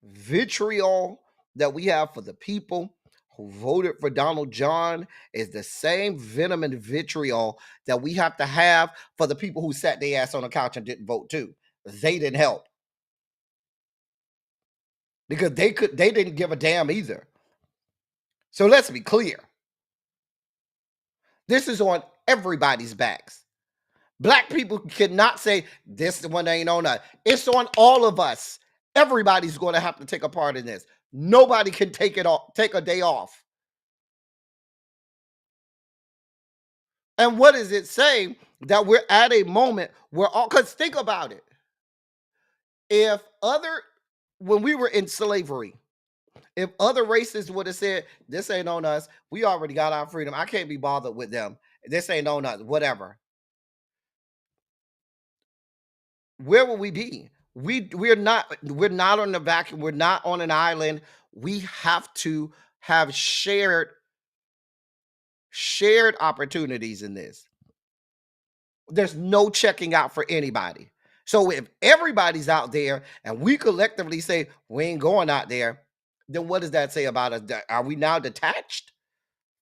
vitriol that we have for the people who voted for Donald John is the same venom and vitriol that we have to have for the people who sat their ass on the couch and didn't vote too. They didn't help. Because they didn't give a damn either. So let's be clear. This is on everybody's backs. Black people cannot say this one ain't on us. It's on all of us. Everybody's going to have to take a part in this. Nobody can take a day off. And what is it saying? That we're at a moment where all, because think about it. If when we were in slavery, if other races would have said, this ain't on us, we already got our freedom, I can't be bothered with them, this ain't on us, whatever, where will we be? We're not on the vacuum, we're not on an island. We have to have shared opportunities in this. There's no checking out for anybody. So if everybody's out there and we collectively say we ain't going out there, then what does that say about us? Are we now detached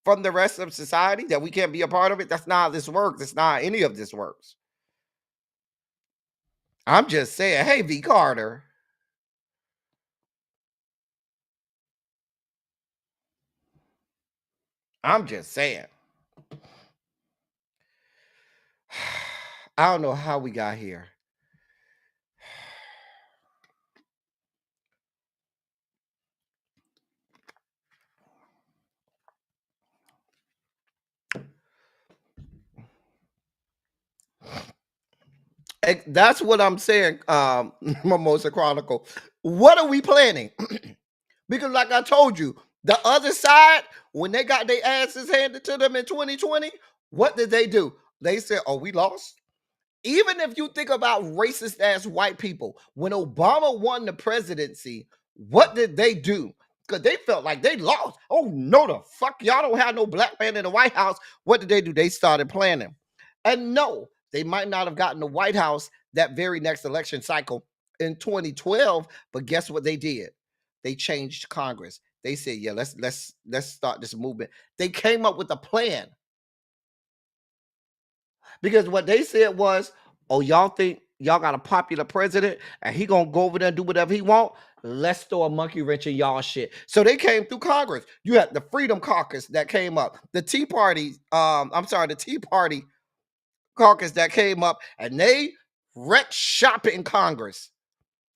from the rest of society, that we can't be a part of it? That's not how this works. It's not how any of this works. I'm just saying, hey, V. Carter. I'm just saying. I don't know how we got here. That's what I'm saying, Mimosa Chronicle. What are we planning? Because like I told you, the other side, when they got their asses handed to them in 2020, what did they do? They said, oh, we lost. Even if you think about racist ass white people, when Obama won the presidency, what did they do? Because they felt like they lost. Oh, no, the fuck, y'all don't have no black man in the White House. What did they do? They started planning. And no, they might not have gotten the White House that very next election cycle in 2012, but guess what they did? They changed Congress. They said, yeah, let's start this movement. They came up with a plan. Because what they said was, oh, y'all think y'all got a popular president and he gonna go over there and do whatever he want? Let's throw a monkey wrench in y'all shit. So they came through Congress. You had the Freedom Caucus that came up, the Tea Party, the Tea Party caucus that came up, and they wrecked shop in Congress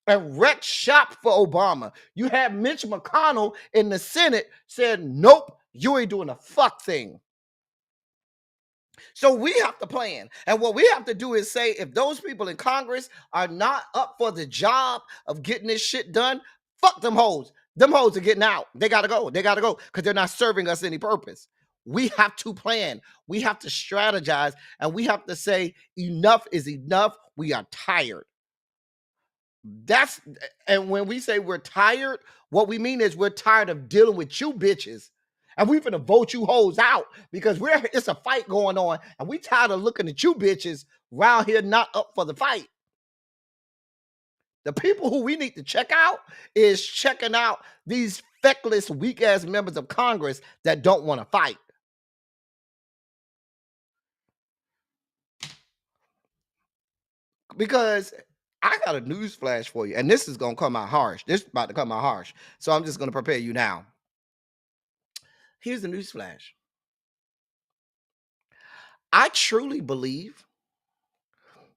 and wrecked shop for Obama. You had Mitch McConnell in the Senate said, nope, you ain't doing a fuck thing. So we have to plan. And what we have to do is say, if those people in Congress are not up for the job of getting this shit done, fuck them hoes. Them hoes are getting out. They got to go. They got to go because they're not serving us any purpose. We have to plan. We have to strategize. And we have to say, enough is enough. We are tired. And when we say we're tired, what we mean is we're tired of dealing with you bitches. And we finna vote you hoes out because it's a fight going on, and we tired of looking at you bitches around here not up for the fight. The people who we need to check out is checking out these feckless, weak-ass members of Congress that don't want to fight. Because I got a news flash for you, and this is going to come out harsh. This is about to come out harsh. So I'm just going to prepare you now. Here's the news flash. I truly believe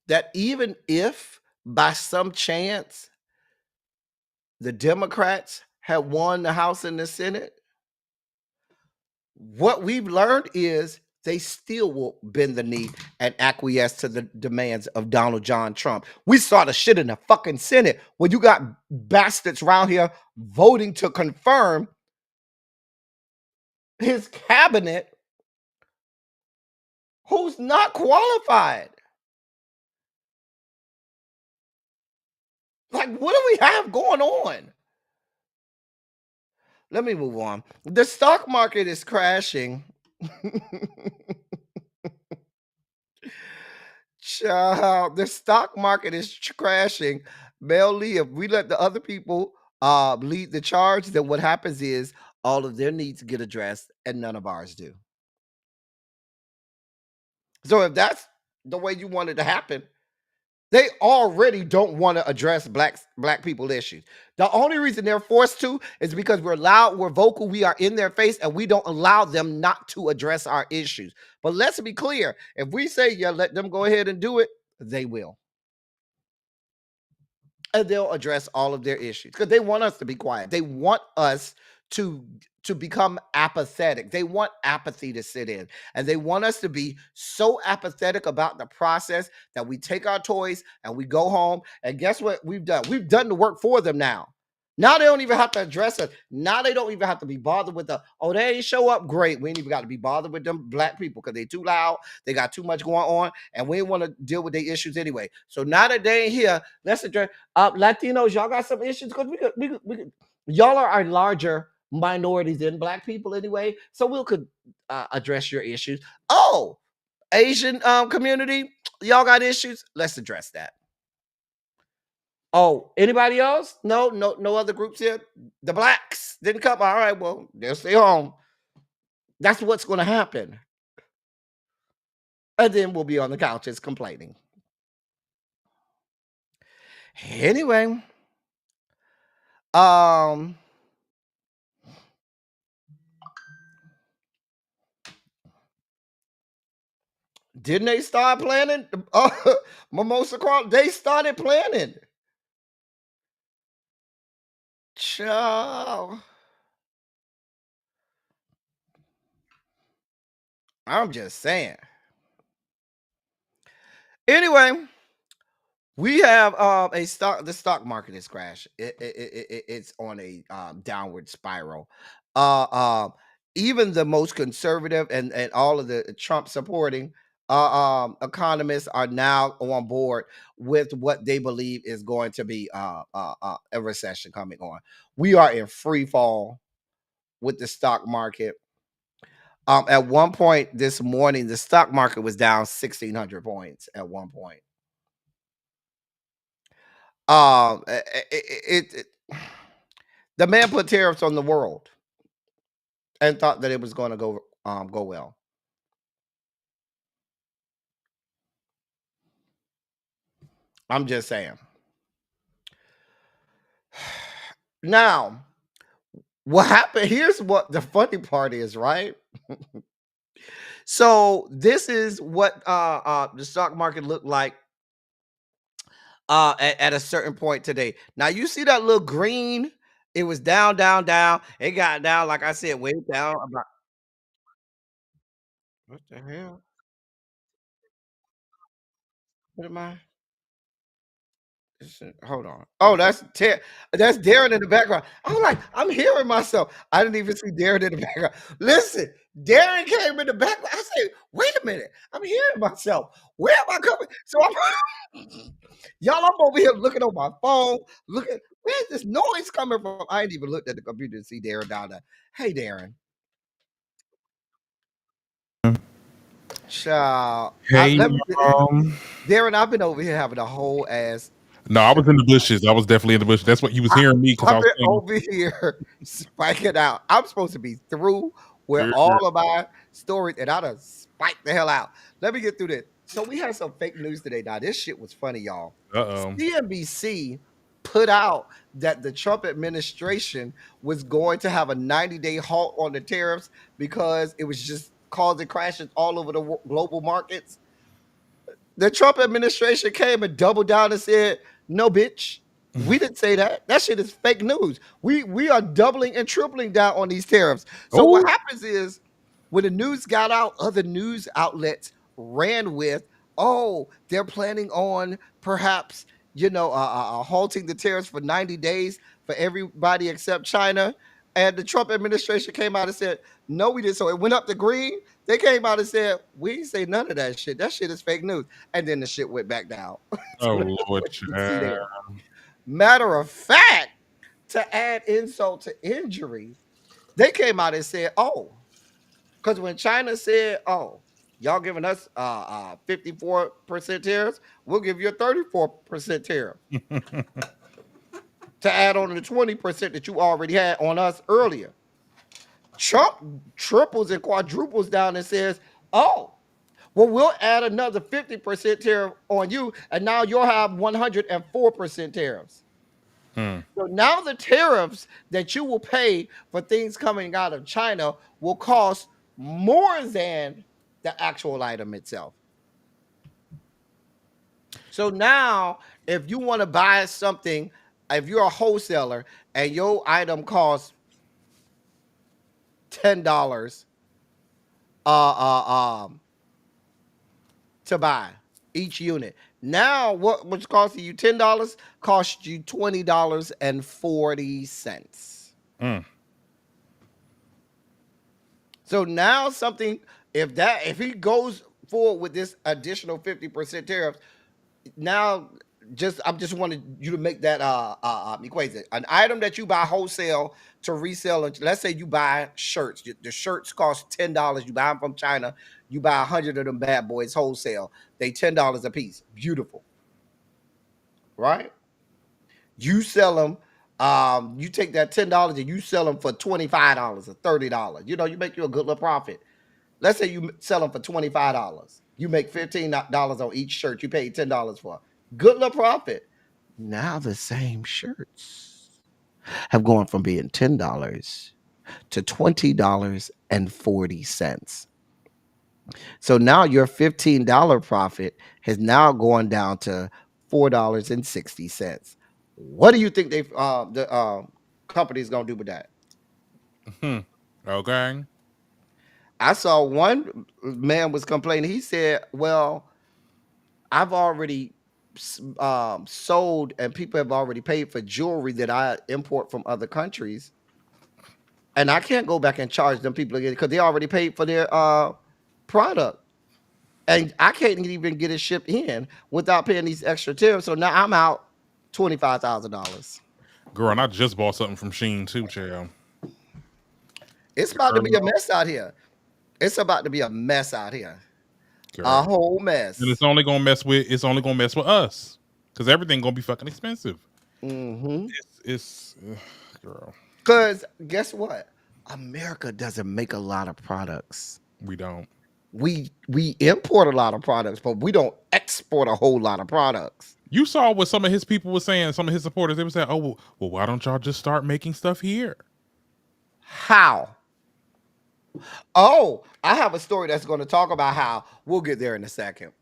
that even if by some chance the Democrats had won the House and the Senate, what we've learned is they still will bend the knee and acquiesce to the demands of Donald John Trump. We saw the shit in the fucking Senate where you got bastards around here voting to confirm his cabinet who's not qualified. Like, what do we have going on? Let me move on. The stock market is crashing. Child, the stock market is crashing. Mel Lee, if we let the other people lead the charge, then what happens is all of their needs get addressed and none of ours do. So if that's the way you want it to happen, they already don't want to address black people issues. The only reason they're forced to is because we're loud, we're vocal, we are in their face, and we don't allow them not to address our issues. But let's be clear. If we say, yeah, let them go ahead and do it, they will. And they'll address all of their issues because they want us to be quiet. They want us to to become apathetic. They want apathy to sit in, and they want us to be so apathetic about the process that we take our toys and we go home. And guess what we've done? We've done the work for them now. Now they don't even have to address us. Now they don't even have to be bothered with oh, they ain't show up. Great. We ain't even got to be bothered with them black people because they too loud. They got too much going on, and we ain't want to deal with their issues anyway. So now that they ain't here, let's address Latinos. Y'all got some issues because we could. Y'all are larger minorities than black people anyway, so we could address your issues. Oh, Asian community, y'all got issues. Let's address that. Oh, anybody else? No other groups here. The blacks didn't come. All right, well, they'll stay home. That's what's going to happen, and then we'll be on the couches complaining. Anyway, didn't they start planning? Mimosa Cross, they started planning. Ciao. I'm just saying. Anyway, we have the stock market is crashed. It's on a downward spiral. Even the most conservative and all of the Trump supporting economists are now on board with what they believe is going to be a recession coming on. We are in free fall with the stock market. At one point this morning, the stock market was down 1,600 points at one point. The man put tariffs on the world and thought that it was going to go well. I'm just saying. Now, what happened? Here's what the funny part is, right? So this is what the stock market looked like at a certain point today. Now you see that little green? It was down. It got down, like I said, way down. About what the hell? What am I? Hold on. Oh, that's Darren in the background. I'm like, I'm hearing myself. I didn't even see Darren in the background. Listen, Darren came in the background. I said, wait a minute. I'm hearing myself. Where am I coming? So I'm over here looking on my phone, looking, where's this noise coming from? I ain't even looked at the computer to see Darren down there. Hey, Darren. Child. Hey, Darren, I've been over here having a whole ass. No, I was in the bushes. I was definitely in the bushes. That's what you was hearing me because I was over here spiking out. I'm supposed to be through with all of my stories, and I done spiked the hell out. Let me get through this. So we had some fake news today. Now this shit was funny, y'all. CNBC put out that the Trump administration was going to have a 90-day halt on the tariffs because it was just causing crashes all over the global markets. The Trump administration came and doubled down and said, no, bitch, we didn't say that. That shit is fake news. We are doubling and tripling down on these tariffs. So what happens is when the news got out, other news outlets ran with, oh, they're planning on perhaps, halting the tariffs for 90 days for everybody except China. And the Trump administration came out and said, no, we didn't. So it went up to green. They came out and said, we didn't say none of that shit. That shit is fake news. And then the shit went back down. Oh, Lord. Matter of fact, to add insult to injury, they came out and said, oh, because when China said, oh, y'all giving us 54% tariffs, we'll give you a 34% tariff. To add on to the 20% that you already had on us earlier. Trump triples and quadruples down and says, oh, well, we'll add another 50% tariff on you, and now you'll have 104% tariffs. So now the tariffs that you will pay for things coming out of China will cost more than the actual item itself. So now, if you want to buy something, if you're a wholesaler and your item costs $10 to buy each unit. Now, what was costing you $10 cost you $20.40. Mm. So now something, if he goes forward with this additional 50% tariff, now I'm just wanting you to make that equation. An item that you buy wholesale to resell, let's say you buy shirts. The shirts cost $10. You buy them from China. You buy 100 of them bad boys wholesale. They $10 a piece. Beautiful, right? You sell them. You take that $10 and you sell them for $25 or $30. You know, you make you a good little profit. Let's say you sell them for $25. You make $15 on each shirt. You pay $10 for. Good little profit. Now the same shirts have gone from being $10 to $20.40. So now your $15 profit has now gone down to $4.60. What do you think the company's gonna do with that? Okay. I saw one man was complaining. He said, "Well, I've already sold, and people have already paid for jewelry that I import from other countries, and I can't go back and charge them people again because they already paid for their product, and I can't even get it shipped in without paying these extra tariffs. So now I'm out $25,000. Girl, and I just bought something from Shein too, child. It's about to be a mess out here. It's about to be a mess out here. Girl. A whole mess. And it's only gonna mess with us. Because everything gonna be fucking expensive. Mm-hmm. It's girl. Because guess what? America doesn't make a lot of products. We don't. We import a lot of products, but we don't export a whole lot of products. You saw what some of his people were saying, some of his supporters, they were saying, oh, well, why don't y'all just start making stuff here? How? Oh, I have a story that's going to talk about how. We'll get there in a second.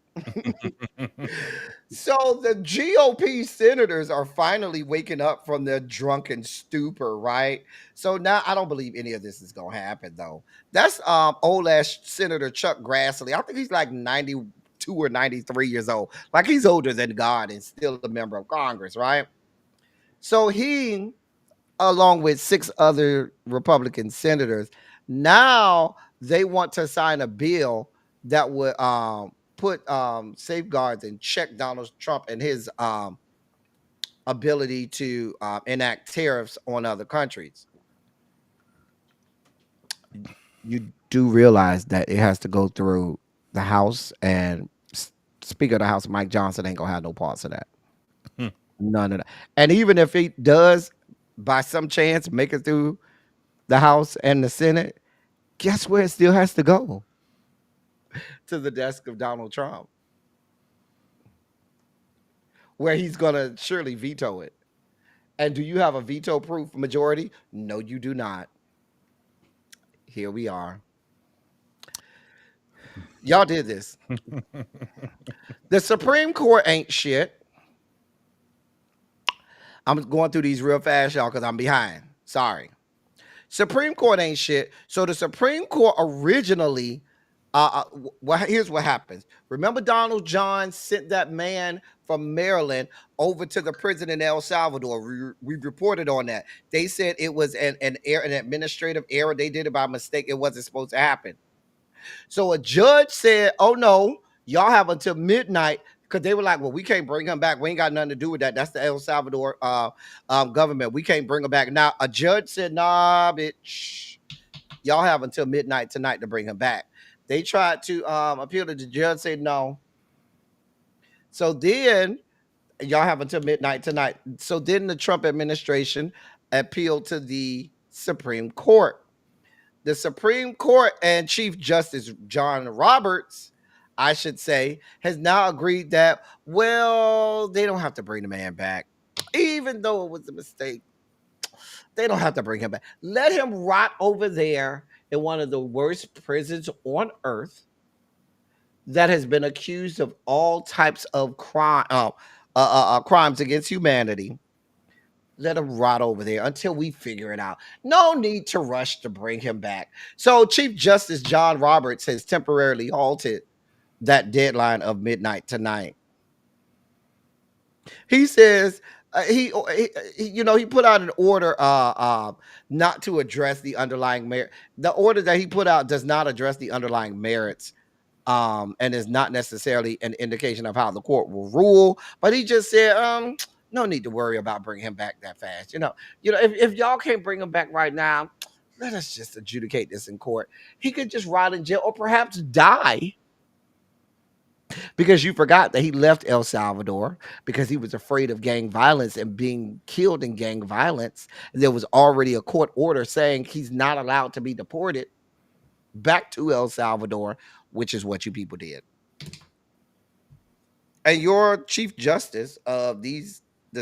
So the GOP senators are finally waking up from their drunken stupor, right? So now I don't believe any of this is going to happen, though. That's old ass Senator Chuck Grassley. I think he's like 92 or 93 years old. Like he's older than God and still a member of Congress, right? So he, along with 6 other Republican senators, now they want to sign a bill that would put safeguards and check Donald Trump and his ability to enact tariffs on other countries. You do realize that it has to go through the House, and Speaker of the House, Mike Johnson, ain't gonna have no parts of that. None of that. And even if he does, by some chance, make it through the House and the Senate, guess where it still has to go? To the desk of Donald Trump, where he's going to surely veto it. And do you have a veto-proof majority? No, you do not. Here we are. Y'all did this. The Supreme Court ain't shit. I'm going through these real fast, y'all, because I'm behind. Sorry. Supreme Court ain't shit. So the Supreme Court originally, here's what happens. Remember Donald John sent that man from Maryland over to the prison in El Salvador. We reported on that. They said it was an administrative error. They did it by mistake. It wasn't supposed to happen. So a judge said, oh, no, y'all have until midnight, because they were like, well, we can't bring him back. We ain't got nothing to do with that. That's the El Salvador government. We can't bring him back. Now, a judge said, nah, bitch, y'all have until midnight tonight to bring him back. They tried to appeal to the judge, said no. So then y'all have until midnight tonight. So then the Trump administration appealed to the Supreme Court. The Supreme Court and Chief Justice John Roberts, I should say, has now agreed that, well, they don't have to bring the man back. Even though it was a mistake, they don't have to bring him back. Let him rot over there in one of the worst prisons on earth that has been accused of all types of crimes against humanity. let him rot over there until we figure it out. No need to rush to bring him back. So Chief Justice John Roberts has temporarily halted that deadline of midnight tonight. He says he put out an order not to address the underlying merit. The order that he put out does not address the underlying merits, and is not necessarily an indication of how the court will rule. But he just said, no need to worry about bringing him back that fast. If y'all can't bring him back right now, let us just adjudicate this in court. He could just rot in jail or perhaps die. Because you forgot that he left El Salvador because he was afraid of gang violence and being killed in gang violence. There was already a court order saying he's not allowed to be deported back to El Salvador, which is what you people did. And your Chief Justice of the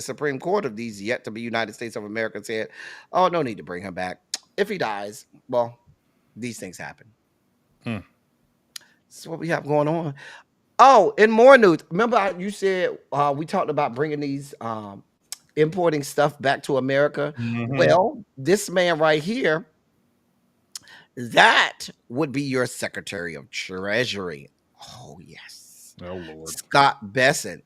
Supreme Court of these yet to be United States of America said, oh, no need to bring him back. If he dies, well, these things happen. That's what we have going on. Oh, in more news, remember you said we talked about bringing these importing stuff back to America? Well, this man right here, that would be your Secretary of Treasury. Oh, yes. Oh, Lord. Scott Bessent.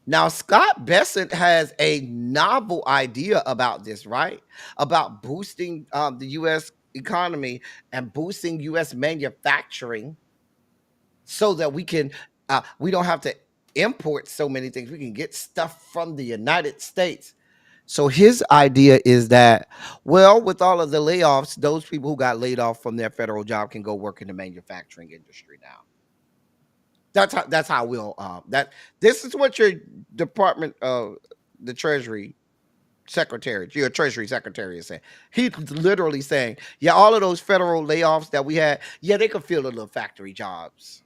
Now, Scott Bessent has a novel idea about this, right? About boosting the U.S. economy and boosting U.S. manufacturing, so that we don't have to import so many things. We can get stuff from the United States. So his idea is that, well, with all of the layoffs, those people who got laid off from their federal job can go work in the manufacturing industry now. That's how we'll this is what your Department of the Treasury Secretary, your Treasury Secretary is saying. He's literally saying, yeah, all of those federal layoffs that we had, yeah, they could fill the little factory jobs.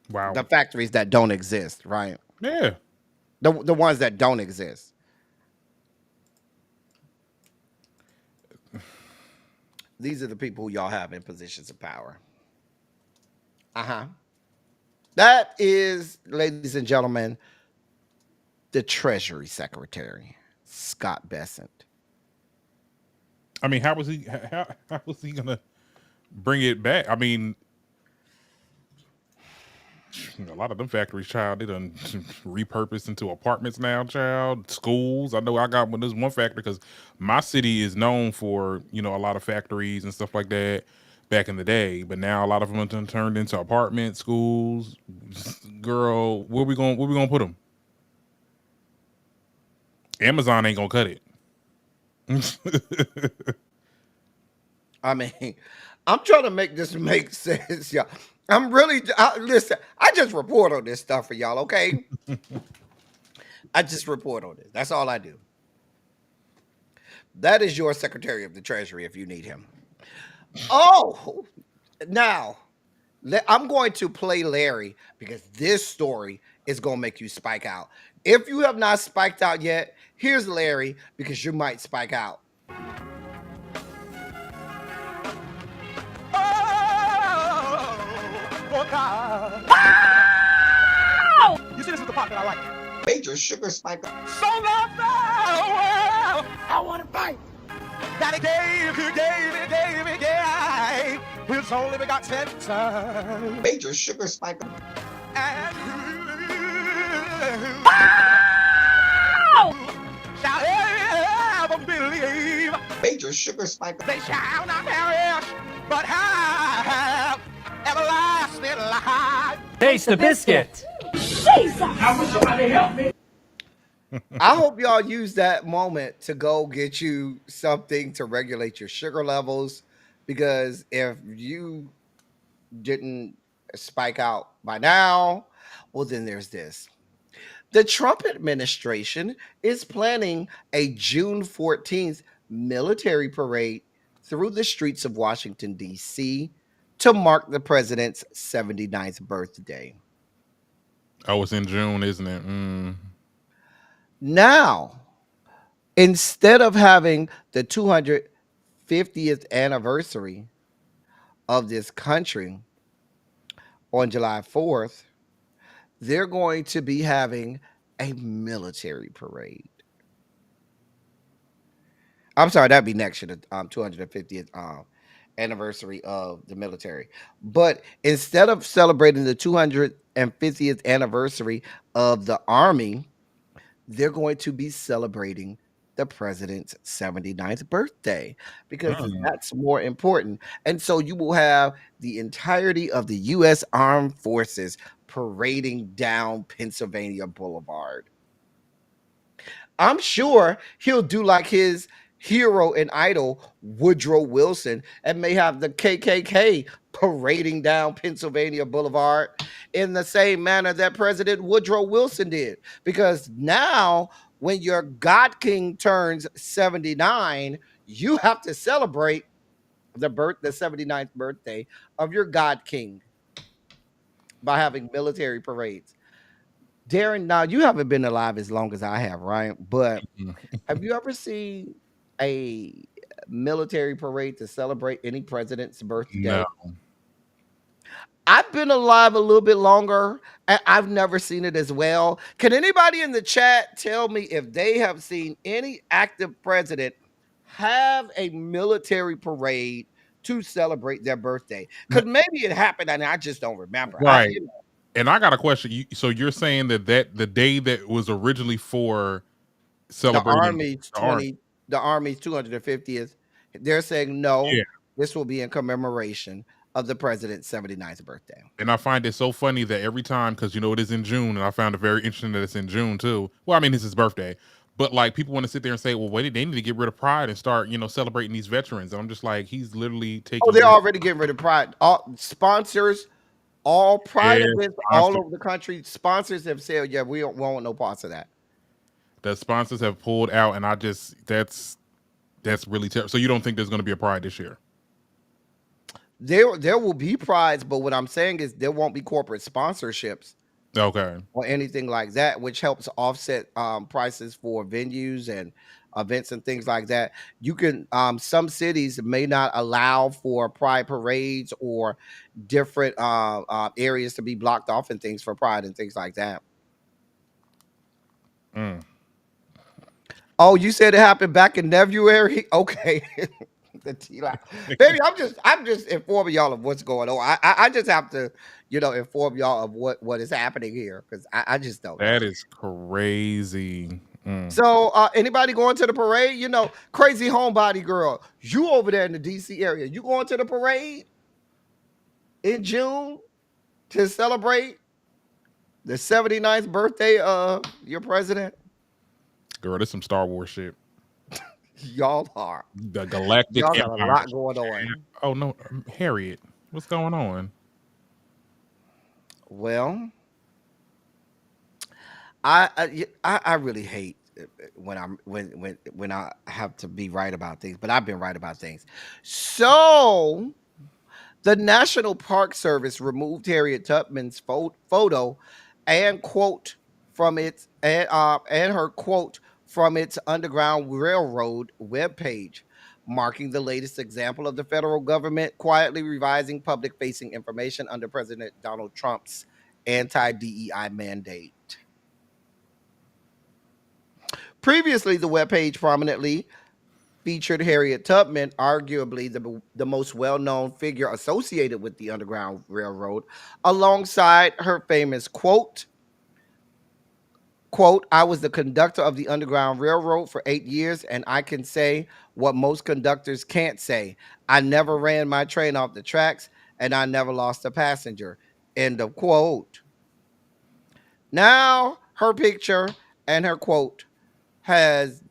Wow. The factories that don't exist, right? Yeah. The ones that don't exist. These are the people who y'all have in positions of power. That is, ladies and gentlemen, the Treasury Secretary, Scott Bessent. I mean, how was he gonna bring it back? I mean, a lot of them factories, child, they done repurposed into apartments now, child. Schools. I know I got this one factory because my city is known for, a lot of factories and stuff like that back in the day. But now a lot of them have turned into apartments, schools. Girl, where we gonna put them? Amazon ain't gonna cut it. I mean, I'm trying to make this make sense, y'all. Listen, I just report on this stuff for y'all, okay? I just report on this. That's all I do. That is your Secretary of the Treasury if you need him. Oh, now, I'm going to play Larry because this story is going to make you spike out. If you have not spiked out yet, here's Larry because you might spike out. Oh, God. You see, this is the part that I like. Major sugar spike. So loved the world, I want to fight. That he gave his only begotten son. Major sugar spike. And shall ever believe. Major sugar spike. They shall not perish, but have everlasting life. Taste the biscuit. I wish somebody help me. I hope y'all use that moment to go get you something to regulate your sugar levels, because if you didn't spike out by now, well, then there's this. The Trump administration is planning a June 14th military parade through the streets of Washington, D.C. to mark the president's 79th birthday. Oh, it's in June, isn't it? Now, instead of having the 250th anniversary of this country on July 4th, they're going to be having a military parade. I'm sorry, that'd be next year, the 250th anniversary of the military. But instead of celebrating the 250th anniversary of the Army, they're going to be celebrating the president's 79th birthday because Mm. that's more important. And so you will have the entirety of the U.S. Armed Forces parading down Pennsylvania Boulevard. I'm sure he'll do like his hero and idol, Woodrow Wilson, and may have the KKK parading down Pennsylvania Boulevard in the same manner that President Woodrow Wilson did. Because now, when your God King turns 79, you have to celebrate the 79th birthday of your God King by having military parades. Darren, now you haven't been alive as long as I have, right? But Mm. have you ever seen a military parade to celebrate any president's birthday? No. I've been alive a little bit longer and I've never seen it as well. Can anybody in the chat tell me if they have seen any active president have a military parade to celebrate their birthday? N- Because maybe it happened and I just don't remember. Right. And I got a question. So you're saying that the day that was originally for the celebrating Army's the army, 20, the Army's 250th, they're saying no, yeah. this will be in commemoration of the president's 79th birthday. And I find it so funny that every time, because it is in June, and I found it very interesting that it's in June too. Well, I mean, it's his birthday, but like people want to sit there and say, "Well, wait, they need to get rid of pride and start, celebrating these veterans." And I'm just like, he's literally Oh, taking they're your already getting rid of pride. All sponsors, all pride yeah, events all over the country, sponsors have said, yeah, we don't want no parts of that. the sponsors have pulled out, and I just that's really terrible. So you don't think there's going to be a pride this year? There will be prides, but what I'm saying is there won't be corporate sponsorships Okay. or anything like that, which helps offset prices for venues and events and things like that. You can some cities may not allow for pride parades or different areas to be blocked off and things for pride and things like that. Mm. Oh, you said it happened back in February? Okay. The baby, I'm just informing y'all of what's going on. I just have to, inform y'all of what is happening here because I just don't know. That is crazy. Mm. So anybody going to the parade? Crazy homebody girl, you over there in the DC area, you going to the parade in June to celebrate the 79th birthday of your president? Girl, this some Star Wars shit. Y'all are. The Galactic Y'all got Empire. a lot going on. Oh no, Harriet, what's going on? Well, I really hate when I have to be right about things, but I've been right about things. So the National Park Service removed Harriet Tubman's photo and quote from its and her quote from its Underground Railroad webpage, marking the latest example of the federal government quietly revising public-facing information under President Donald Trump's anti-DEI mandate. Previously, the webpage prominently featured Harriet Tubman, arguably the most well-known figure associated with the Underground Railroad, alongside her famous quote, I was the conductor of the Underground Railroad for 8 years, and I can say what most conductors can't say. I never ran my train off the tracks, and I never lost a passenger. End of quote. Now, her picture and her quote has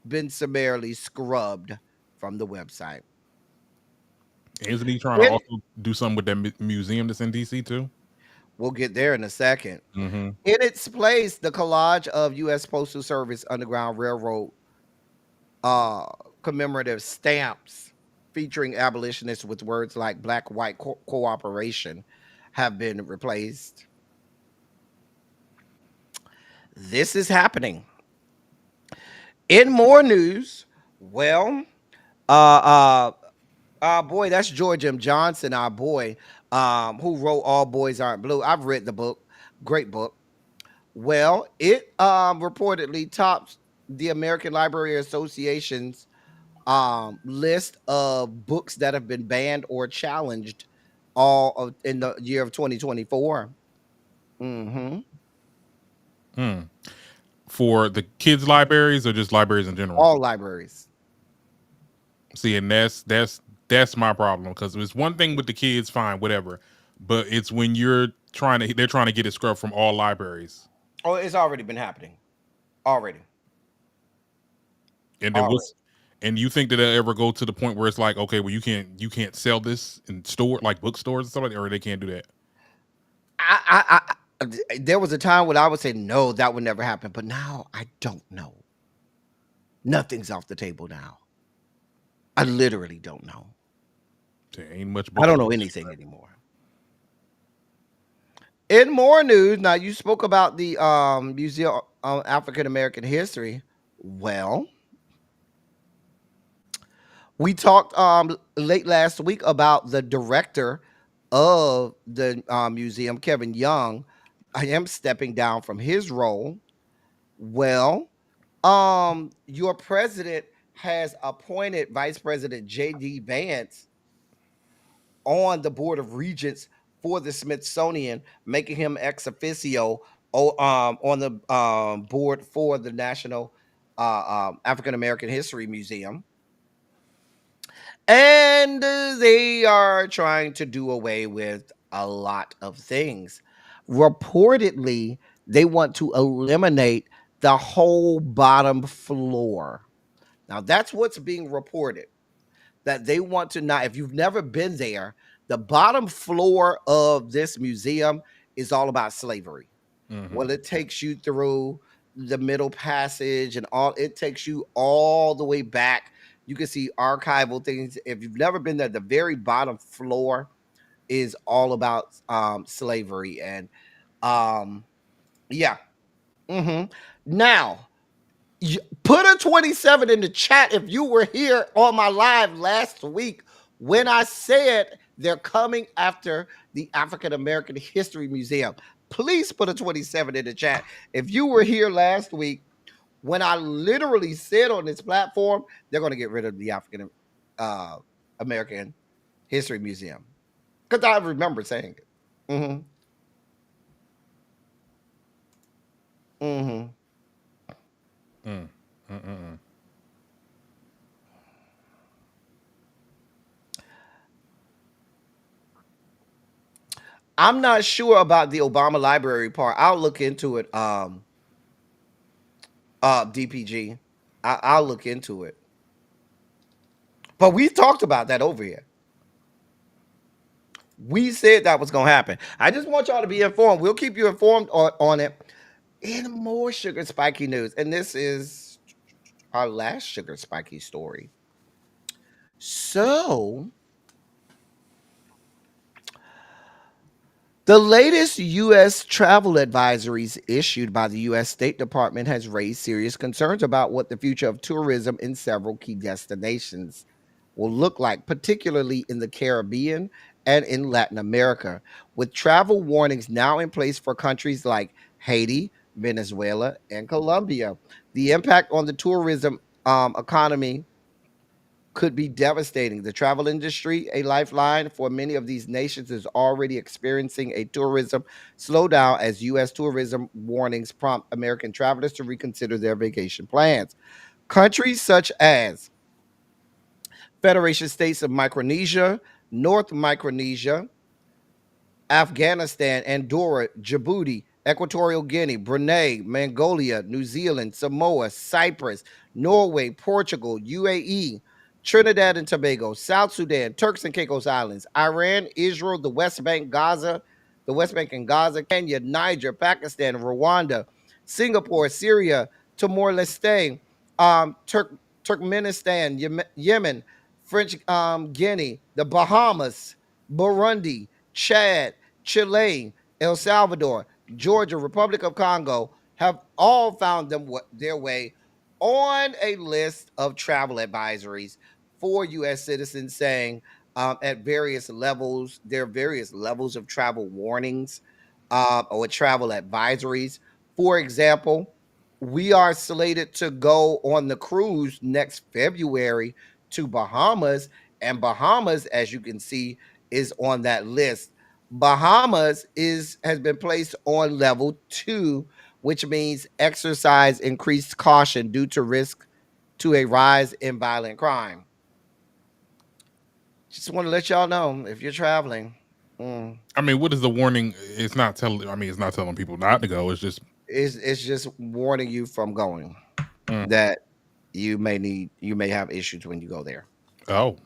been summarily scrubbed from the website. Isn't he trying to also do something with that museum that's in DC too? We'll get there in a second. Mm-hmm. In its place, the collage of U.S. Postal Service Underground Railroad commemorative stamps featuring abolitionists with words like black-white cooperation have been replaced. This is happening. In more news, well, boy, that's George M. Johnson, our boy. who wrote All Boys Aren't Blue. I've read the book. Great book. Well, it reportedly tops the American Library Association's list of books that have been banned or challenged in the year of 2024. Mm-hmm. For the kids' libraries or just libraries in general? All libraries. See, and that's my problem, because it's one thing with the kids, fine, whatever, but it's when they're trying to get it scrubbed from all libraries. Oh, it's already been happening. Already. And then and you think that they'll ever go to the point where it's like, okay, well, you can't sell this in like bookstores and stuff like that, or they can't do that? There was a time when I would say no, that would never happen, but now I don't know. Nothing's off the table now. I literally don't know. There ain't much. I don't know anything anymore. In more news, now you spoke about the Museum of African American History. Well, we talked late last week about the director of the museum, Kevin Young. I am stepping down from his role. Well, your president has appointed Vice President J.D. Vance on the Board of Regents for the Smithsonian, making him ex officio on the board for the National African American History Museum. And they are trying to do away with a lot of things. Reportedly, they want to eliminate the whole bottom floor. Now, that's what's being reported. That they want to not, if you've never been there, the bottom floor of this museum is all about slavery. Mm-hmm. Well, it takes you through the middle passage and it takes you all the way back. You can see archival things. If you've never been there, the very bottom floor is all about slavery. And yeah. Mm-hmm. Now, put a 27 in the chat if you were here on my live last week when I said they're coming after the African American History Museum. Please put a 27 in the chat if you were here last week when I literally said on this platform they're going to get rid of the African American History Museum, because I remember saying it. Mm-hmm. Mm-hmm. I'm not sure about the Obama Library part. I'll look into it. DPG. I'll look into it. But we talked about that over here. We said that was going to happen. I just want y'all to be informed. We'll keep you informed on it. In more sugar spiky news, and this is our last sugar spiky story. So, the latest U.S. travel advisories issued by the U.S. State Department has raised serious concerns about what the future of tourism in several key destinations will look like, particularly in the Caribbean and in Latin America, with travel warnings now in place for countries like Haiti, Venezuela, and Colombia. The impact on the tourism economy could be devastating. The travel industry, a lifeline for many of these nations, is already experiencing a tourism slowdown as U.S. tourism warnings prompt American travelers to reconsider their vacation plans. Countries such as Federation States of Micronesia, North Micronesia, Afghanistan, Andorra, Djibouti, Equatorial Guinea, Brunei, Mongolia, New Zealand, Samoa, Cyprus, Norway, Portugal, UAE, Trinidad and Tobago, South Sudan, Turks and Caicos Islands, Iran, Israel, the West Bank and Gaza, Kenya, Niger, Pakistan, Rwanda, Singapore, Syria, Timor-Leste, Turkmenistan, Yemen, French Guinea, the Bahamas, Burundi, Chad, Chile, El Salvador, Georgia, Republic of Congo have all found their way on a list of travel advisories for U.S. citizens saying, at various levels. There are various levels of travel warnings or travel advisories. For example, we are slated to go on the cruise next February to Bahamas, and Bahamas, as you can see, is on that list. Bahamas has been placed on level 2, which means exercise increased caution due to risk to a rise in violent crime. Just want to let y'all know if you're traveling. I mean, what is the warning? It's not telling. I mean, it's not telling people not to go. It's just It's just warning you from going that you may have issues when you go there. oh,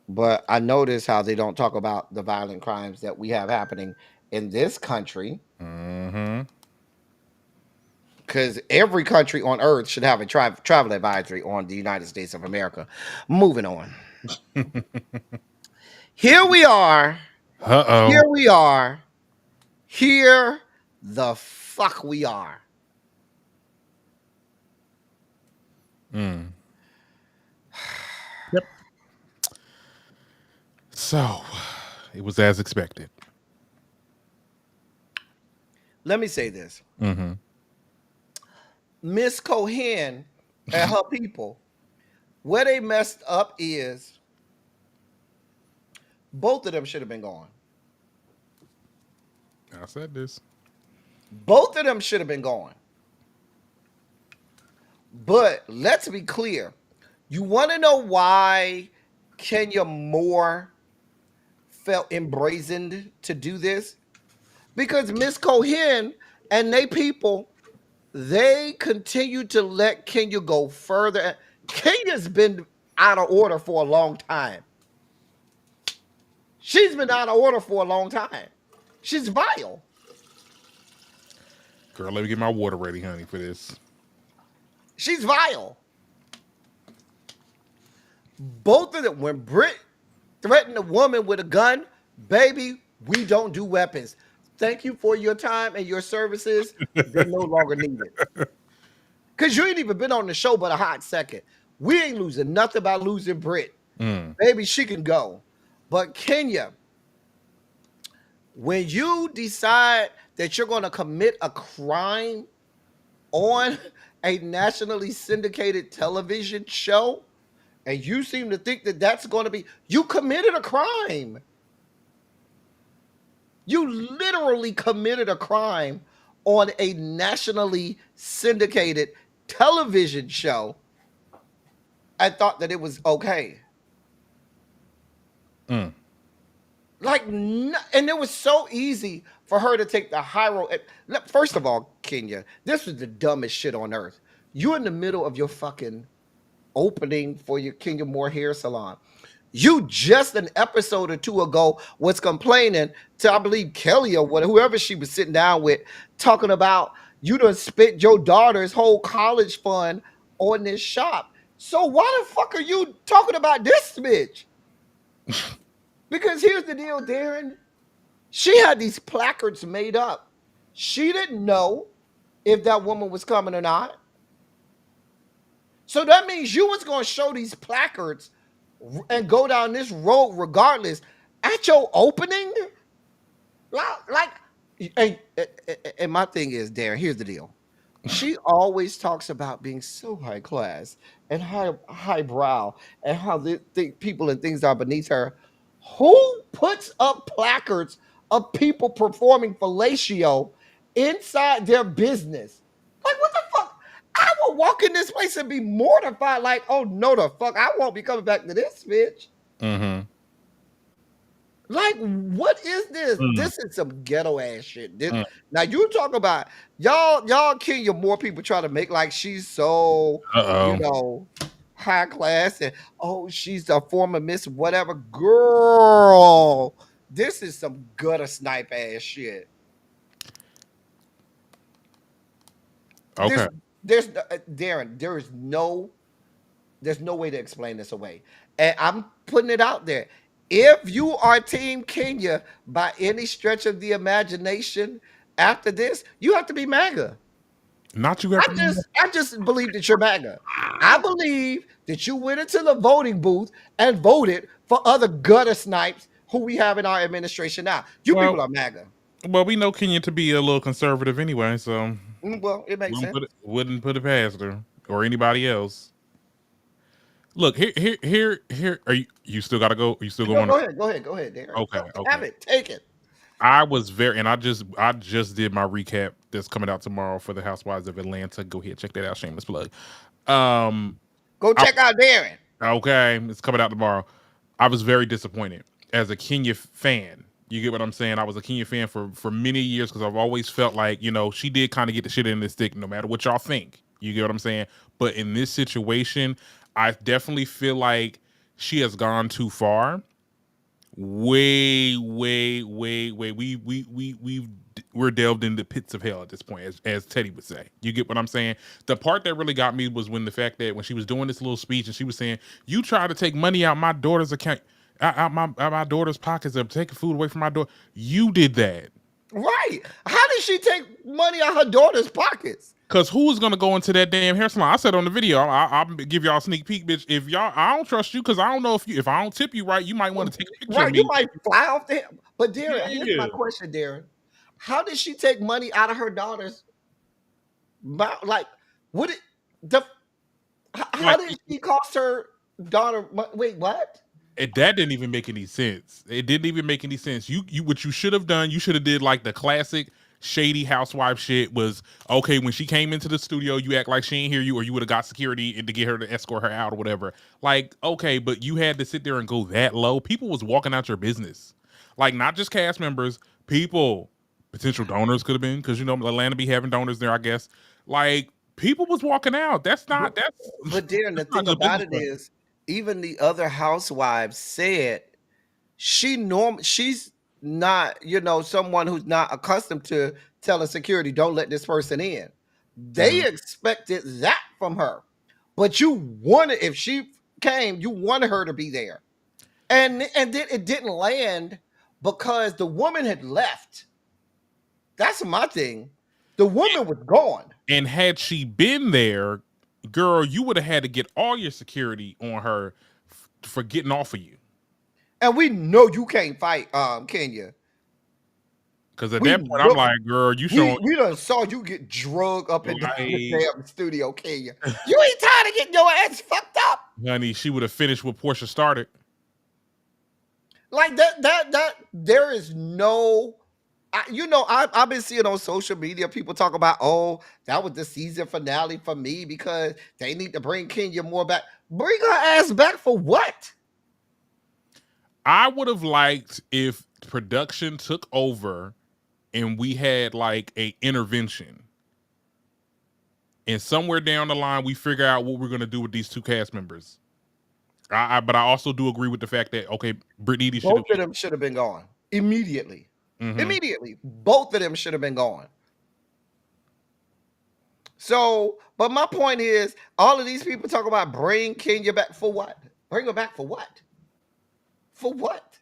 But I notice how they don't talk about the violent crimes that we have happening in this country, because every country on earth should have a travel advisory on the United States of America. Moving on. Here we are. Here we are. Here the fuck we are. Yep. So it was as expected. Let me say this. Miss Cohen and her people, where they messed up is both of them should have been gone. I said this. Both of them should have been gone. But let's be clear. You want to know why Kenya Moore felt embrazened to do this? Because Miss Cohen and they people, they continue to let Kenya go further. Kenya's been out of order for a long time. She's been out of order for a long time. She's vile. Girl, let me get my water ready, honey, for this. She's vile. Both of them, when Britt threatened a woman with a gun, baby, we don't do weapons. Thank you for your time and your services. They're no longer needed. Because you ain't even been on the show but a hot second. We ain't losing nothing by losing Britt. Baby, she can go. But Kenya, when you decide that you're going to commit a crime on a nationally syndicated television show, and you seem to think that that's going to be, you committed a crime. You literally committed a crime on a nationally syndicated television show. I thought that it was okay. Like, and it was so easy for her to take the high road. First of all, Kenya, this was the dumbest shit on earth. You're in the middle of your fucking opening for your Kenya Moore hair salon. You just an episode or two ago was complaining to, I believe, Kelly or whoever she was sitting down with, talking about you done spent your daughter's whole college fund on this shop. So why the fuck are you talking about this bitch? Because here's the deal, Darren. She had these placards made up. She didn't know if that woman was coming or not. So that means you was going to show these placards and go down this road regardless at your opening? And my thing is, Darren, here's the deal. She always talks about being so high class and highbrow and how the people and things are beneath her. Who puts up placards of people performing fellatio inside their business? Like, what the fuck? I will walk in this place and be mortified, like, oh, no, the fuck, I won't be coming back to this bitch. Like, what is this? This is some ghetto ass shit. Now, you talk about, y'all Kenya more people try to make like she's so, high class and, oh, she's a former Miss whatever. Girl, this is some gutter snipe ass shit. Okay. There's Darren, there's no way to explain this away. And I'm putting it out there. If you are Team Kenya by any stretch of the imagination after this, you have to be MAGA. Not you. I just believe that you're MAGA. I believe that you went into the voting booth and voted for other gutter snipes who we have in our administration now. You Well, people are MAGA. well, we know Kenya to be a little conservative anyway, so Well, it makes sense. wouldn't put it past her or anybody else. Look, here. Are you still gotta go? Are you still going? Go ahead, Darren. Okay, Have it, take it. I was very, and I just did my recap that's coming out tomorrow for the Housewives of Atlanta. Go ahead, check that out. Shameless plug. Go check out Darren. Okay, it's coming out tomorrow. I was very disappointed as a Kenya fan. You get what I'm saying? I was a Kenya fan for many years because I've always felt like, she did kind of get the shit in the stick, no matter what y'all think. You get what I'm saying? But in this situation, I definitely feel like she has gone too far. Way. We're delved into pits of hell at this point, as Teddy would say. You get what I'm saying? The part that really got me was when the fact that when she was doing this little speech and she was saying, "You try to take money out my daughter's account, out my daughter's pockets, and taking food away from my daughter. You did that." Right. How did she take money out her daughter's pockets? Because who's gonna go into that damn hair salon? I said on the video, I'll give y'all a sneak peek, bitch. If I don't trust you, because I don't know if I don't tip you right, you might want to take a picture of me. You might fly off the. But Darren, here's my question, Darren. How did she take money out of her daughter's mouth? Like, would it? How did she cost her daughter? Wait, what? That didn't even make any sense. It didn't even make any sense. You what you should have done, you should have did like the classic shady housewife shit was, okay, when she came into the studio, you act like she ain't hear you, or you would have got security and to get her to escort her out or whatever. Like, okay, but you had to sit there and go that low. People was walking out your business. Like, not just cast members, people, potential donors could have been, because Atlanta be having donors there, I guess. Like, people was walking out. But Darren, the thing about it is, even the other housewives said she's not, someone who's not accustomed to telling security, don't let this person in. They expected that from her. But if she came, you wanted her to be there. And then it didn't land because the woman had left. That's my thing. The woman was gone. And had she been there, girl, you would have had to get all your security on her for getting off of you. And we know you can't fight Kenya. Because at that point, I'm like, girl, you showing. We done saw you get drugged up in the damn studio, Kenya. You ain't tired of getting your ass fucked up. Honey, she would have finished what Portia started. Like that there is no... I've been seeing on social media people talk about, oh, that was the season finale for me because they need to bring Kenya more back. Bring her ass back for what? I would have liked if production took over and we had like a intervention. And somewhere down the line, we figure out what we're going to do with these two cast members. But I also do agree with the fact that, okay, Brittany both of them should have been gone immediately. Mm-hmm. Immediately. Both of them should have been gone. So, but my point is, all of these people talk about bring Kenya back for what? Bring her back for what? For what?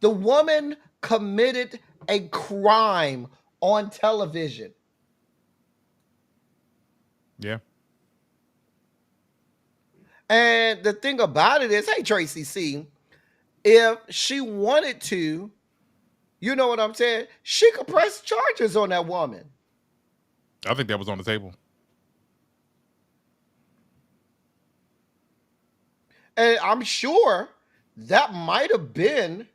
The woman committed a crime on television. Yeah. And the thing about it is, hey, Tracy C, if she wanted to, you know what I'm saying? She could press charges on that woman. I think that was on the table. And I'm sure that might have been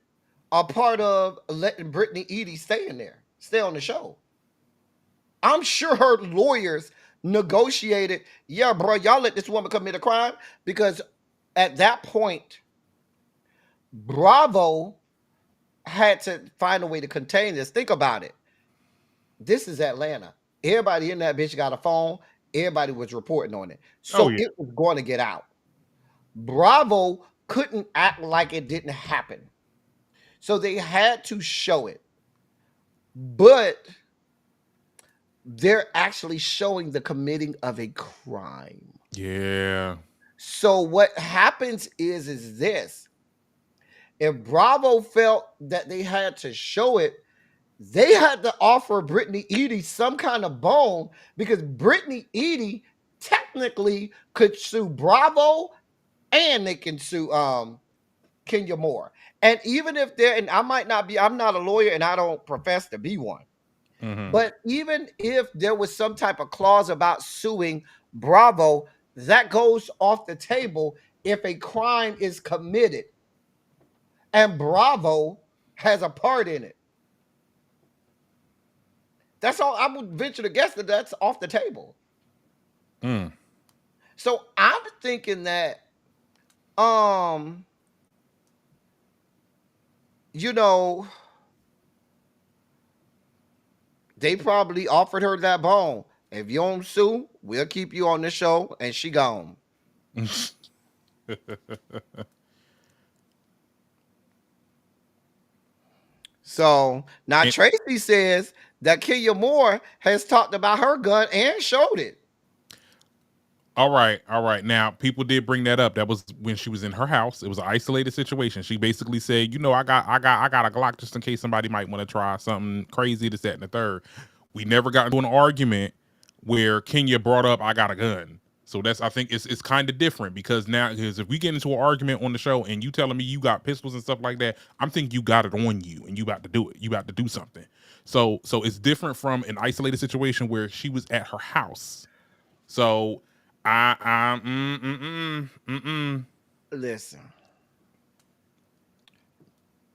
a part of letting Brittany Edie stay on the show. I'm sure her lawyers negotiated, yeah, bro, y'all let this woman commit a crime, because at that point, Bravo had to find a way to contain this. Think about it. This is Atlanta. Everybody in that bitch got a phone. Everybody was reporting on it. So it was going to get out. Bravo couldn't act like it didn't happen. So they had to show it. But they're actually showing the committing of a crime. Yeah. So what happens is this. If Bravo felt that they had to show it, they had to offer Brittany Edie some kind of bone, because Brittany Edie technically could sue Bravo and they can sue Kenya Moore. And even if there, and I'm not a lawyer and I don't profess to be one, but even if there was some type of clause about suing Bravo, that goes off the table if a crime is committed and Bravo has a part in it. That's all. I would venture to guess that that's off the table. So I'm thinking that, you know, they probably offered her that bone. If you don't sue, we'll keep you on the show, and she gone. So now Tracy says that Kenya Moore has talked about her gun and showed it. All right. Now, people did bring that up. That was when she was in her house. It was an isolated situation. She basically said, "You know, I got a Glock just in case somebody might want to try something crazy, this, that, and the third." We never got into an argument where Kenya brought up, "I got a gun." So I think it's kind of different because if we get into an argument on the show and you telling me you got pistols and stuff like that, I'm thinking you got it on you and you about to do it. You about to do something. So it's different from an isolated situation where she was at her house. So Listen,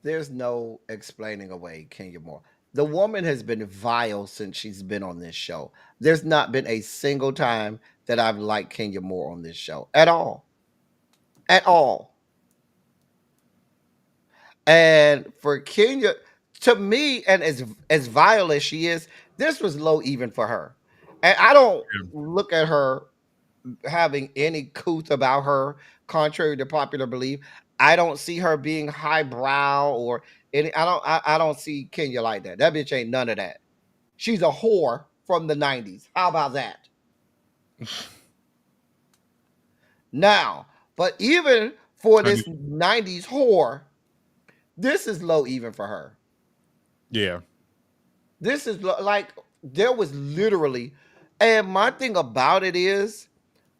there's no explaining away Kenya Moore. The woman has been vile since she's been on this show. There's not been a single time that I've liked Kenya Moore on this show at all. At all. And for Kenya, to me, and as vile as she is, this was low even for her. And I don't look at her having any couth about her, contrary to popular belief. I don't see her being highbrow or any. I don't see Kenya like that. That bitch ain't none of that. She's a whore from the 90s. How about that? Now, but even for this 90s whore, this is low even for her. Yeah. This is like, there was literally, and my thing about it is,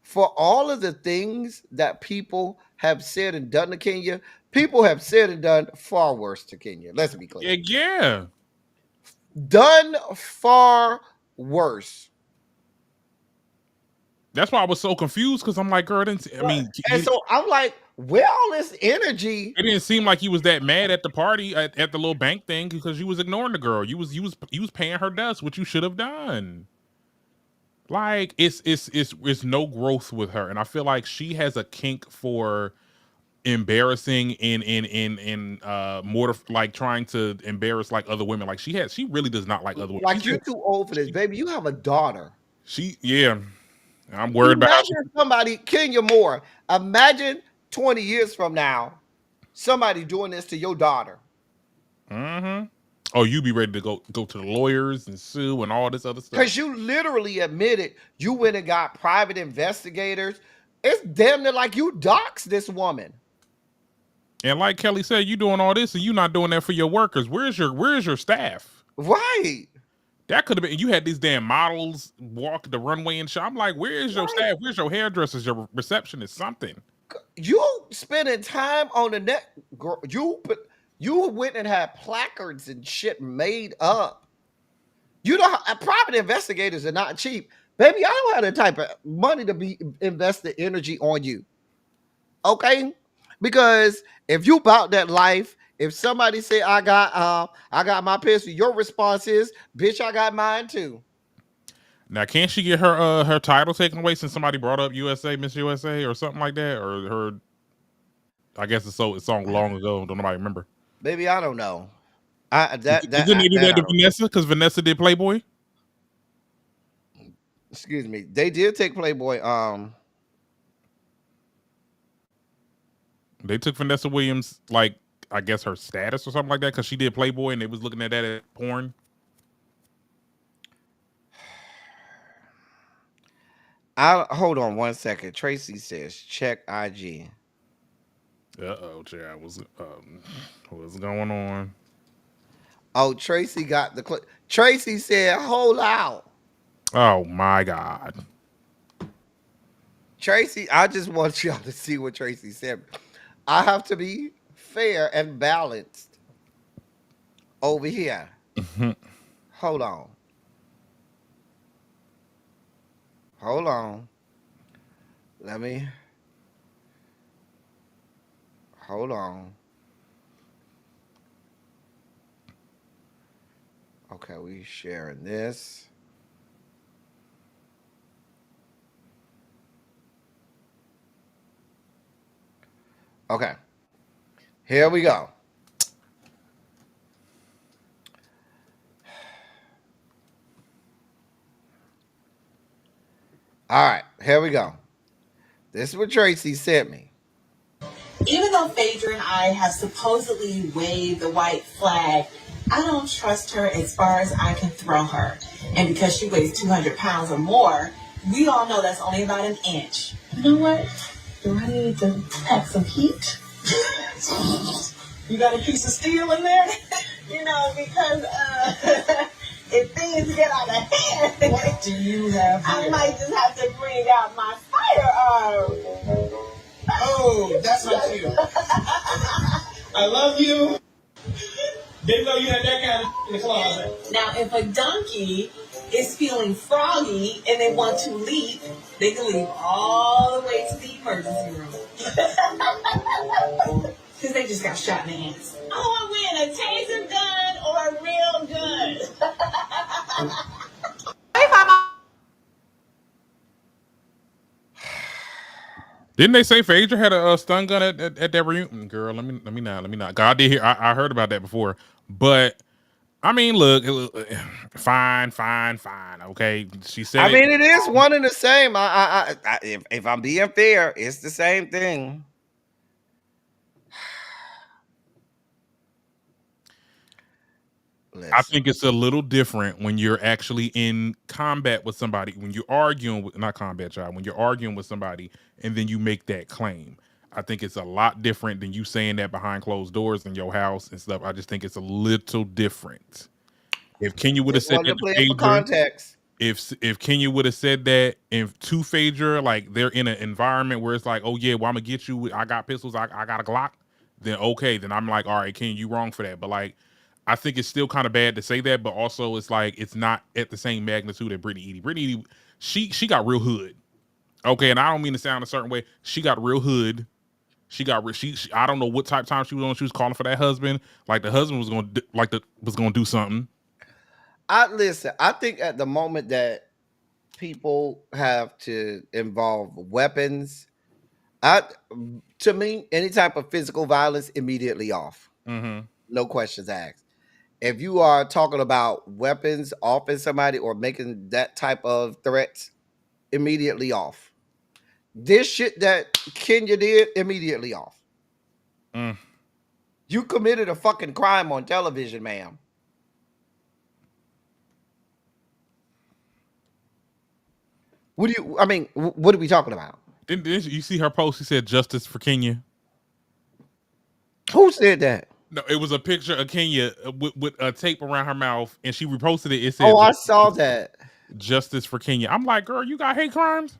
for all of the things that people have said and done to Kenya, people have said and done far worse to Kenya. Let's be clear. Yeah. Done far worse. That's why I was so confused because I'm like, girl, so I'm like, where all this energy? It didn't seem like he was that mad at the party at the little bank thing because you was ignoring the girl. You was paying her dust, which you should have done. Like it's no growth with her, and I feel like she has a kink for embarrassing and like trying to embarrass like other women. Like she really does not like other women. Like, you're too old for this, baby. You have a daughter. I'm worried about somebody, Kenya Moore. Imagine 20 years from now, somebody doing this to your daughter. Oh, you be ready to go to the lawyers and sue and all this other stuff. Because you literally admitted you went and got private investigators. It's damn near like you doxed this woman. And like Kelly said, you doing all this and you not doing that for your workers. Where's your staff? Right. That could have been, you had these damn models walk the runway and shit. I'm like, where is your staff? Where's your hairdressers, your receptionist, something? You spending time on the net, girl. You went and had placards and shit made up. You know, private investigators are not cheap. Baby, I don't have the type of money to be invested energy on you. Okay? Because if you about that life, if somebody say I got my pistol, your response is, bitch, I got mine too. Now, can't she get her title taken away since somebody brought up Miss USA or something like that? Or her, I guess it's song long ago. Don't nobody remember. Baby, I don't know. Didn't they do that to Vanessa? Because Vanessa did Playboy? Excuse me. They did take Playboy. They took Vanessa Williams, like, I guess her status or something like that, because she did Playboy and they was looking at that as porn. Hold on one second. Tracy says, check IG. Chad, what's going on? Oh, Tracy got the clip. Tracy said, hold out. Oh my God. Tracy, I just want y'all to see what Tracy said. I have to be fair and balanced over here. Hold on. Hold on. Let me. Hold on. Okay, we sharing this. Okay. Here we go. All right, here we go. This is what Tracy sent me. Even though Phaedra and I have supposedly waved the white flag, I don't trust her as far as I can throw her. And because she weighs 200 pounds or more, we all know that's only about an inch. You know what? Do I need to pack some heat? You got a piece of steel in there? Because if things get out of hand, what do you have here? I might just have to bring out my firearm. Oh, that's not you. I love you. Didn't know you had that kind of in the closet. Now, if a donkey is feeling froggy and they want to leave, they can leave all the way to the emergency room. Because they just got shot in the ass. Oh, I win a taser gun or a real gun. Didn't they say Phaedra had a stun gun at that reunion? Girl, let me not. God, I did hear. I heard about that before, but I mean, look, fine. Okay, she said. I mean, it is one and the same. If I'm being fair, it's the same thing. I think it's a little different when you're actually in combat with somebody. When you're arguing with not combat, child. When you're arguing with somebody and then you make that claim. I think it's a lot different than you saying that behind closed doors in your house and stuff. I just think it's a little different. If Kenya would have said that to Phaedra, context. If Kenya would have said that to Phaedra, like they're in an environment where it's like, oh yeah, well I'm gonna get you. I got pistols. I got a Glock. Then okay, then I'm like, all right, Kenya, you wrong for that. But like, I think it's still kind of bad to say that, but also it's like it's not at the same magnitude that Brittany Edie. Brittany Edie, she got real hood. Okay, and I don't mean to sound a certain way. She got real hood. She I don't know what type of time she was on. She was calling for that husband. Like the husband was gonna do something. I think at the moment that people have to involve weapons, to me, any type of physical violence immediately off. Mm-hmm. No questions asked. If you are talking about weapons offing somebody or making that type of threats, immediately off. This shit that Kenya did, immediately off. You committed a fucking crime on television, ma'am. What are we talking about? Didn't you see her post? She said justice for Kenya. Who said that? No, it was a picture of Kenya with a tape around her mouth, and she reposted it. It said, "Oh, I saw that. Justice for Kenya." I'm like, girl, you got hate crimes?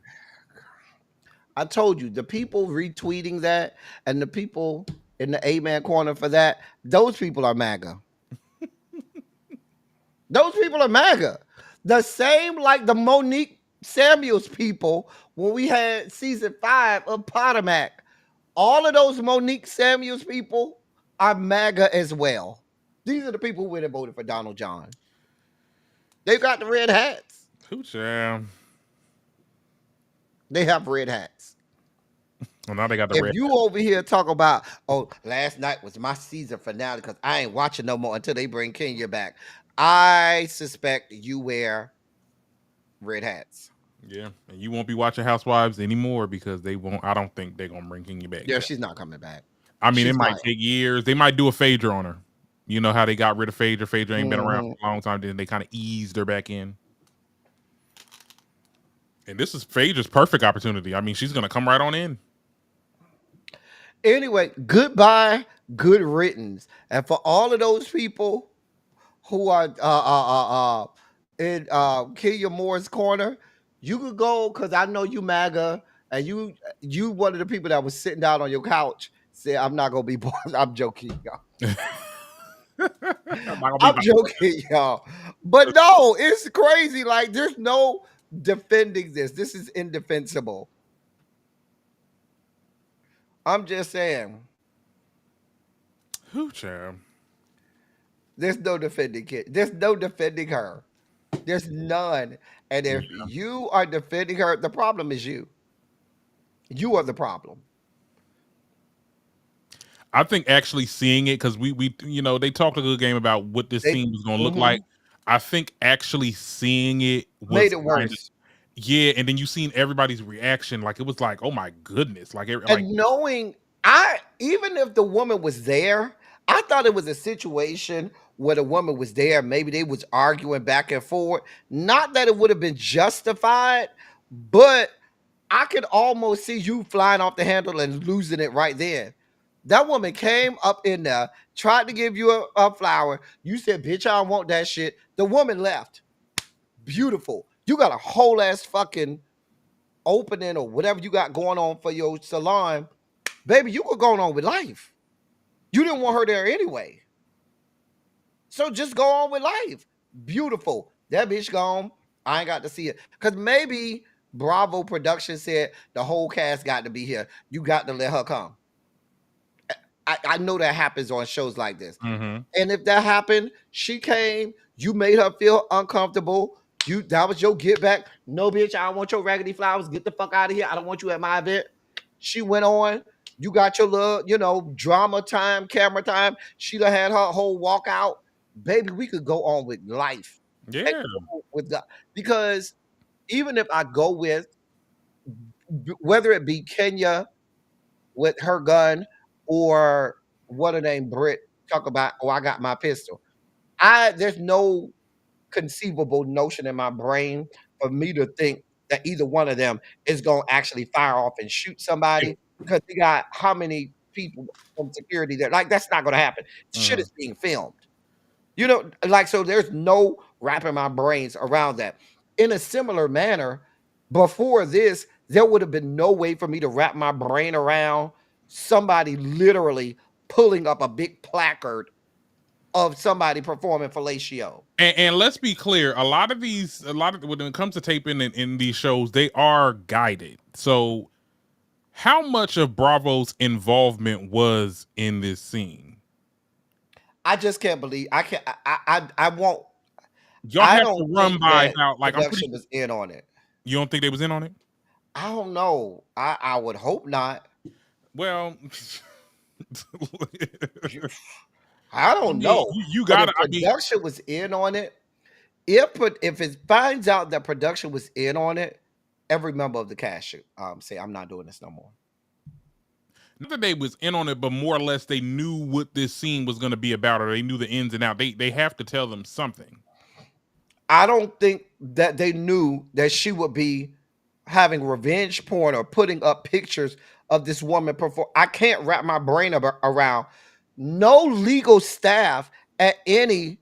I told you, the people retweeting that and the people in the Amen corner for that, those people are MAGA. Those people are MAGA. The same like the Monique Samuels people when we had season 5 of Potomac. All of those Monique Samuels people are MAGA as well. These are the people who went and voted for Donald John. They got the red hats. They have red hats. Well, now they got the red. If you over here talk about, oh, last night was my season finale because I ain't watching no more until they bring Kenya back, I suspect you wear red hats. Yeah, and you won't be watching Housewives anymore because they won't. I don't think they're gonna bring Kenya back. Yeah, she's not coming back. I mean, it might take years. They might do a Phaedra on her. You know how they got rid of Phaedra? Phaedra ain't been around for a long time. Then they kind of eased her back in. And this is Phaedra's perfect opportunity. I mean, she's gonna come right on in. Anyway, goodbye, good riddance. And for all of those people who are in Kenya Moore's corner, you could go because I know you MAGA, and you one of the people that was sitting down on your couch See, I'm not gonna be born. I'm joking, y'all. I'm not gonna be I'm biased. joking, y'all. But no, it's crazy. Like, there's no defending this. This is indefensible. I'm just saying, Who, child? there's no defending it. There's no defending her. There's none. And if you are defending her, the problem is you. You are the problem. I think actually seeing it, because we you know, they talked a good game about what this scene was gonna look like. I think actually seeing it was Made it kind of, worse. yeah, and then you seen everybody's reaction, like it was like, oh my goodness, like And knowing, even if the woman was there, I thought it was a situation where the woman was there. Maybe they was arguing back and forth. Not that it would have been justified, but I could almost see you flying off the handle and losing it right there. That woman came up in there, tried to give you a flower. You said, bitch, I don't want that shit. The woman left. Beautiful. You got a whole ass fucking opening or whatever you got going on for your salon. Baby, you were going on with life. You didn't want her there anyway. So just go on with life. Beautiful. That bitch gone. I ain't got to see it. Because maybe Bravo production said the whole cast got to be here. You got to let her come. I know that happens on shows like this. And if that happened, she came, you made her feel uncomfortable. That was your get back. No, bitch, I don't want your raggedy flowers. Get the fuck out of here. I don't want you at my event. She went on. You got your little, drama time, camera time. She done had her whole walkout. Baby, we could go on with life. yeah. Because even if I go with, whether it be Kenya with her gun or what her name, Britt, talk about, oh, I got my pistol. There's no conceivable notion in my brain for me to think that either one of them is going to actually fire off and shoot somebody, because they got how many people from security there. Like, that's not going to happen. Shit is being filmed. So there's no wrapping my brains around that. In a similar manner, before this, there would have been no way for me to wrap my brain around somebody literally pulling up a big placard of somebody performing fellatio. And let's be clear, a lot of when it comes to taping in these shows, they are guided. So how much of Bravo's involvement was in this scene? I just can't believe I won't. Y'all have to run by how, like, production was in on it. You don't think they was in on it? I don't know. I would hope not. Well, I don't know. You got to. Production was in on it. If it finds out that production was in on it, every member of the cast should say, I'm not doing this no more. Not that they was in on it, but more or less they knew what this scene was going to be about, or they knew the ins and outs. They have to tell them something. I don't think that they knew that she would be having revenge porn or putting up pictures of this woman perform. I can't wrap my brain around. No legal staff at any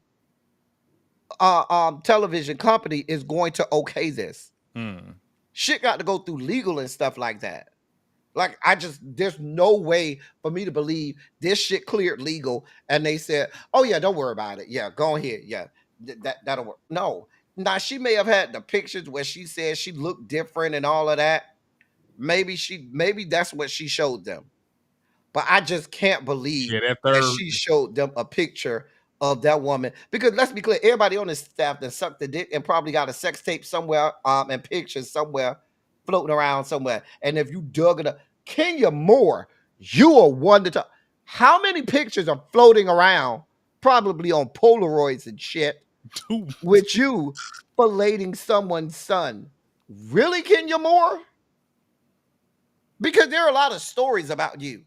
television company is going to okay this. Shit got to go through legal and stuff like that. Like, there's no way for me to believe this shit cleared legal and they said, oh yeah, don't worry about it. Yeah, go ahead. Yeah, that'll work. No. Now, she may have had the pictures where she said she looked different and all of that. Maybe that's what she showed them. But I just can't believe that she showed them a picture of that woman. Because let's be clear, everybody on this staff that sucked the dick and probably got a sex tape somewhere and pictures somewhere floating around somewhere. And if you dug it up, Kenya Moore, you are one to talk. How many pictures are floating around, probably on Polaroids and shit, with you filleting someone's son? Really, Kenya Moore? Because there are a lot of stories about you.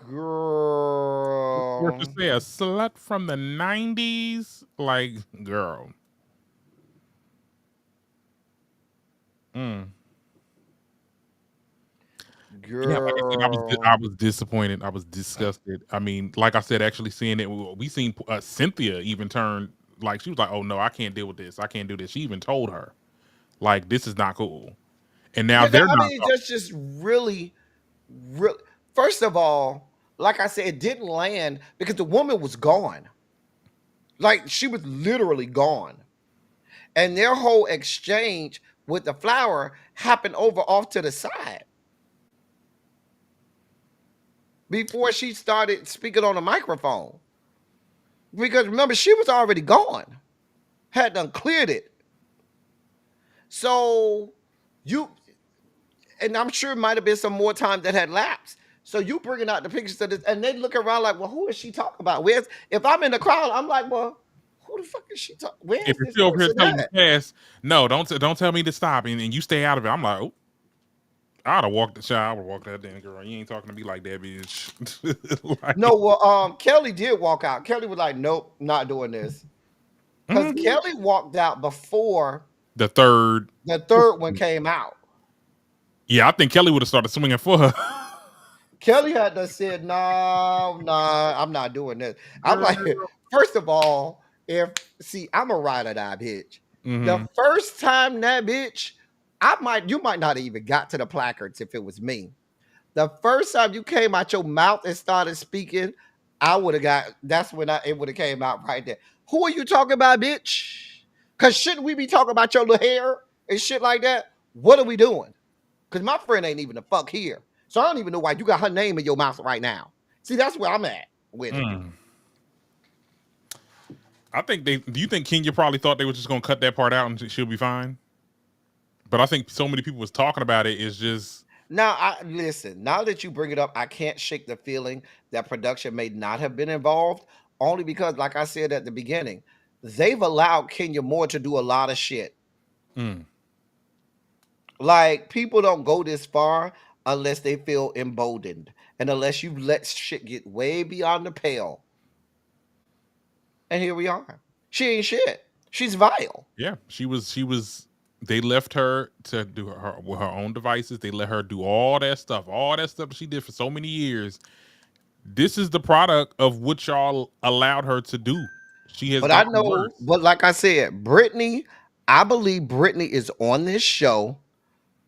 Girl. What to say, a slut from the 90s? Like, girl. Girl. Yeah, like I said, I was disappointed. I was disgusted. I mean, like I said, actually seeing it, we seen Cynthia even turn, like, she was like, oh no, I can't deal with this. I can't do this. She even told her, like, this is not cool. And now they're not. That's just really First of all, like I said, it didn't land because the woman was gone. Like she was literally gone. And their whole exchange with the flower happened over off to the side before she started speaking on the microphone. Because remember, she was already gone, had done cleared it. So and I'm sure it might have been some more time that had lapsed. So you bringing out the pictures of this, and they look around like, well, who is she talking about? If I'm in the crowd, I'm like, well, who the fuck is she talking? Where's If this you're over here person telling me at? fast, no, don't tell me to stop, and you stay out of it. I'm like, oh, I'd have walked the child. I would walk that damn girl. You ain't talking to me like that, bitch. Like, No, well, Kelly did walk out. Kelly was like, nope, not doing this. Because Kelly walked out before the third one came out. Yeah, I think Kelly would have started swinging for her. Kelly had to said, no, I'm not doing this. I'm like, first of all, I'm a ride or die bitch. Mm-hmm. The first time that bitch, you might not even got to the placards if it was me. The first time you came out your mouth and started speaking, that's when it would have came out right there. Who are you talking about, bitch? Because shouldn't we be talking about your little hair and shit like that? What are we doing? Because my friend ain't even the fuck here. So I don't even know why you got her name in your mouth right now. See, that's where I'm at with it. I think do you think Kenya probably thought they were just going to cut that part out and she'll be fine? But I think so many people was talking about it is just... Now, listen, now that you bring it up, I can't shake the feeling that production may not have been involved, only because, like I said at the beginning, they've allowed Kenya Moore to do a lot of shit. Like, people don't go this far unless they feel emboldened and unless you let shit get way beyond the pale. And here we are. She ain't shit. She's vile. Yeah, she was. They left her to do her with her own devices. They let her do all that stuff that she did for so many years. This is the product of what y'all allowed her to do. She has. But I know, but like I said, Brittany, I believe Brittany is on this show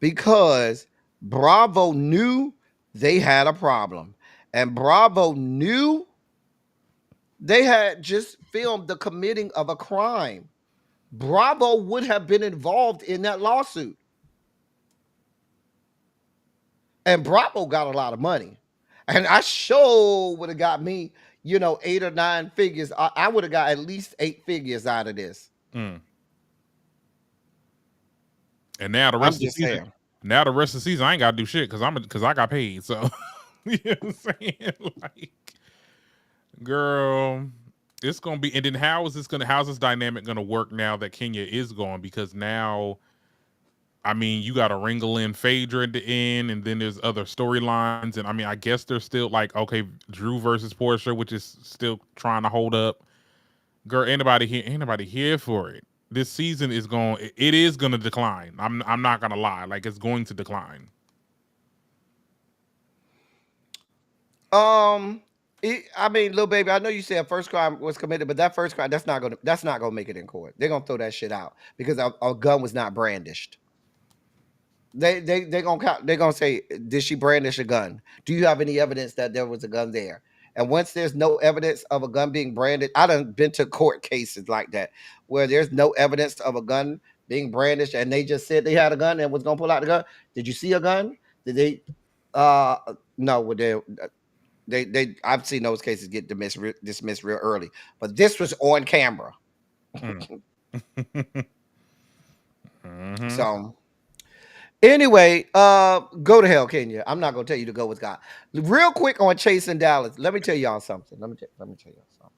because Bravo knew they had a problem. And Bravo knew they had just filmed the committing of a crime. Bravo would have been involved in that lawsuit. And Bravo got a lot of money. And I sure would have got me, 8 or 9 figures. I would have got at least 8 figures out of this. And now the rest of the season. Now the rest of the season, I ain't got to do shit because I got paid. So you know what I'm saying? Like, girl, it's gonna be. And then how's this dynamic gonna work now that Kenya is gone? Because now, I mean, you got to wrangle in Phaedra at the end, and then there's other storylines. And I mean, I guess there's still like, okay, Drew versus Portia, which is still trying to hold up. Girl, ain't nobody here for it. This season is going to decline. I'm not gonna lie, like it's going to decline. I mean, little baby, I know you said first crime was committed, but that first crime that's not gonna make it in court. They're gonna throw that shit out because a gun was not brandished. They're gonna say, did she brandish a gun? Do you have any evidence that there was a gun there? And once there's no evidence of a gun being branded, I done been to court cases like that where there's no evidence of a gun being brandished and they just said they had a gun and was gonna pull out the gun. Did you see a gun? Did they no, they I've seen those cases get dismissed real early, but this was on camera. So anyway, go to hell, Kenya. I'm not gonna tell you to go with God. Real quick on Chasing Dallas. Let me tell y'all something. Let me tell y'all something.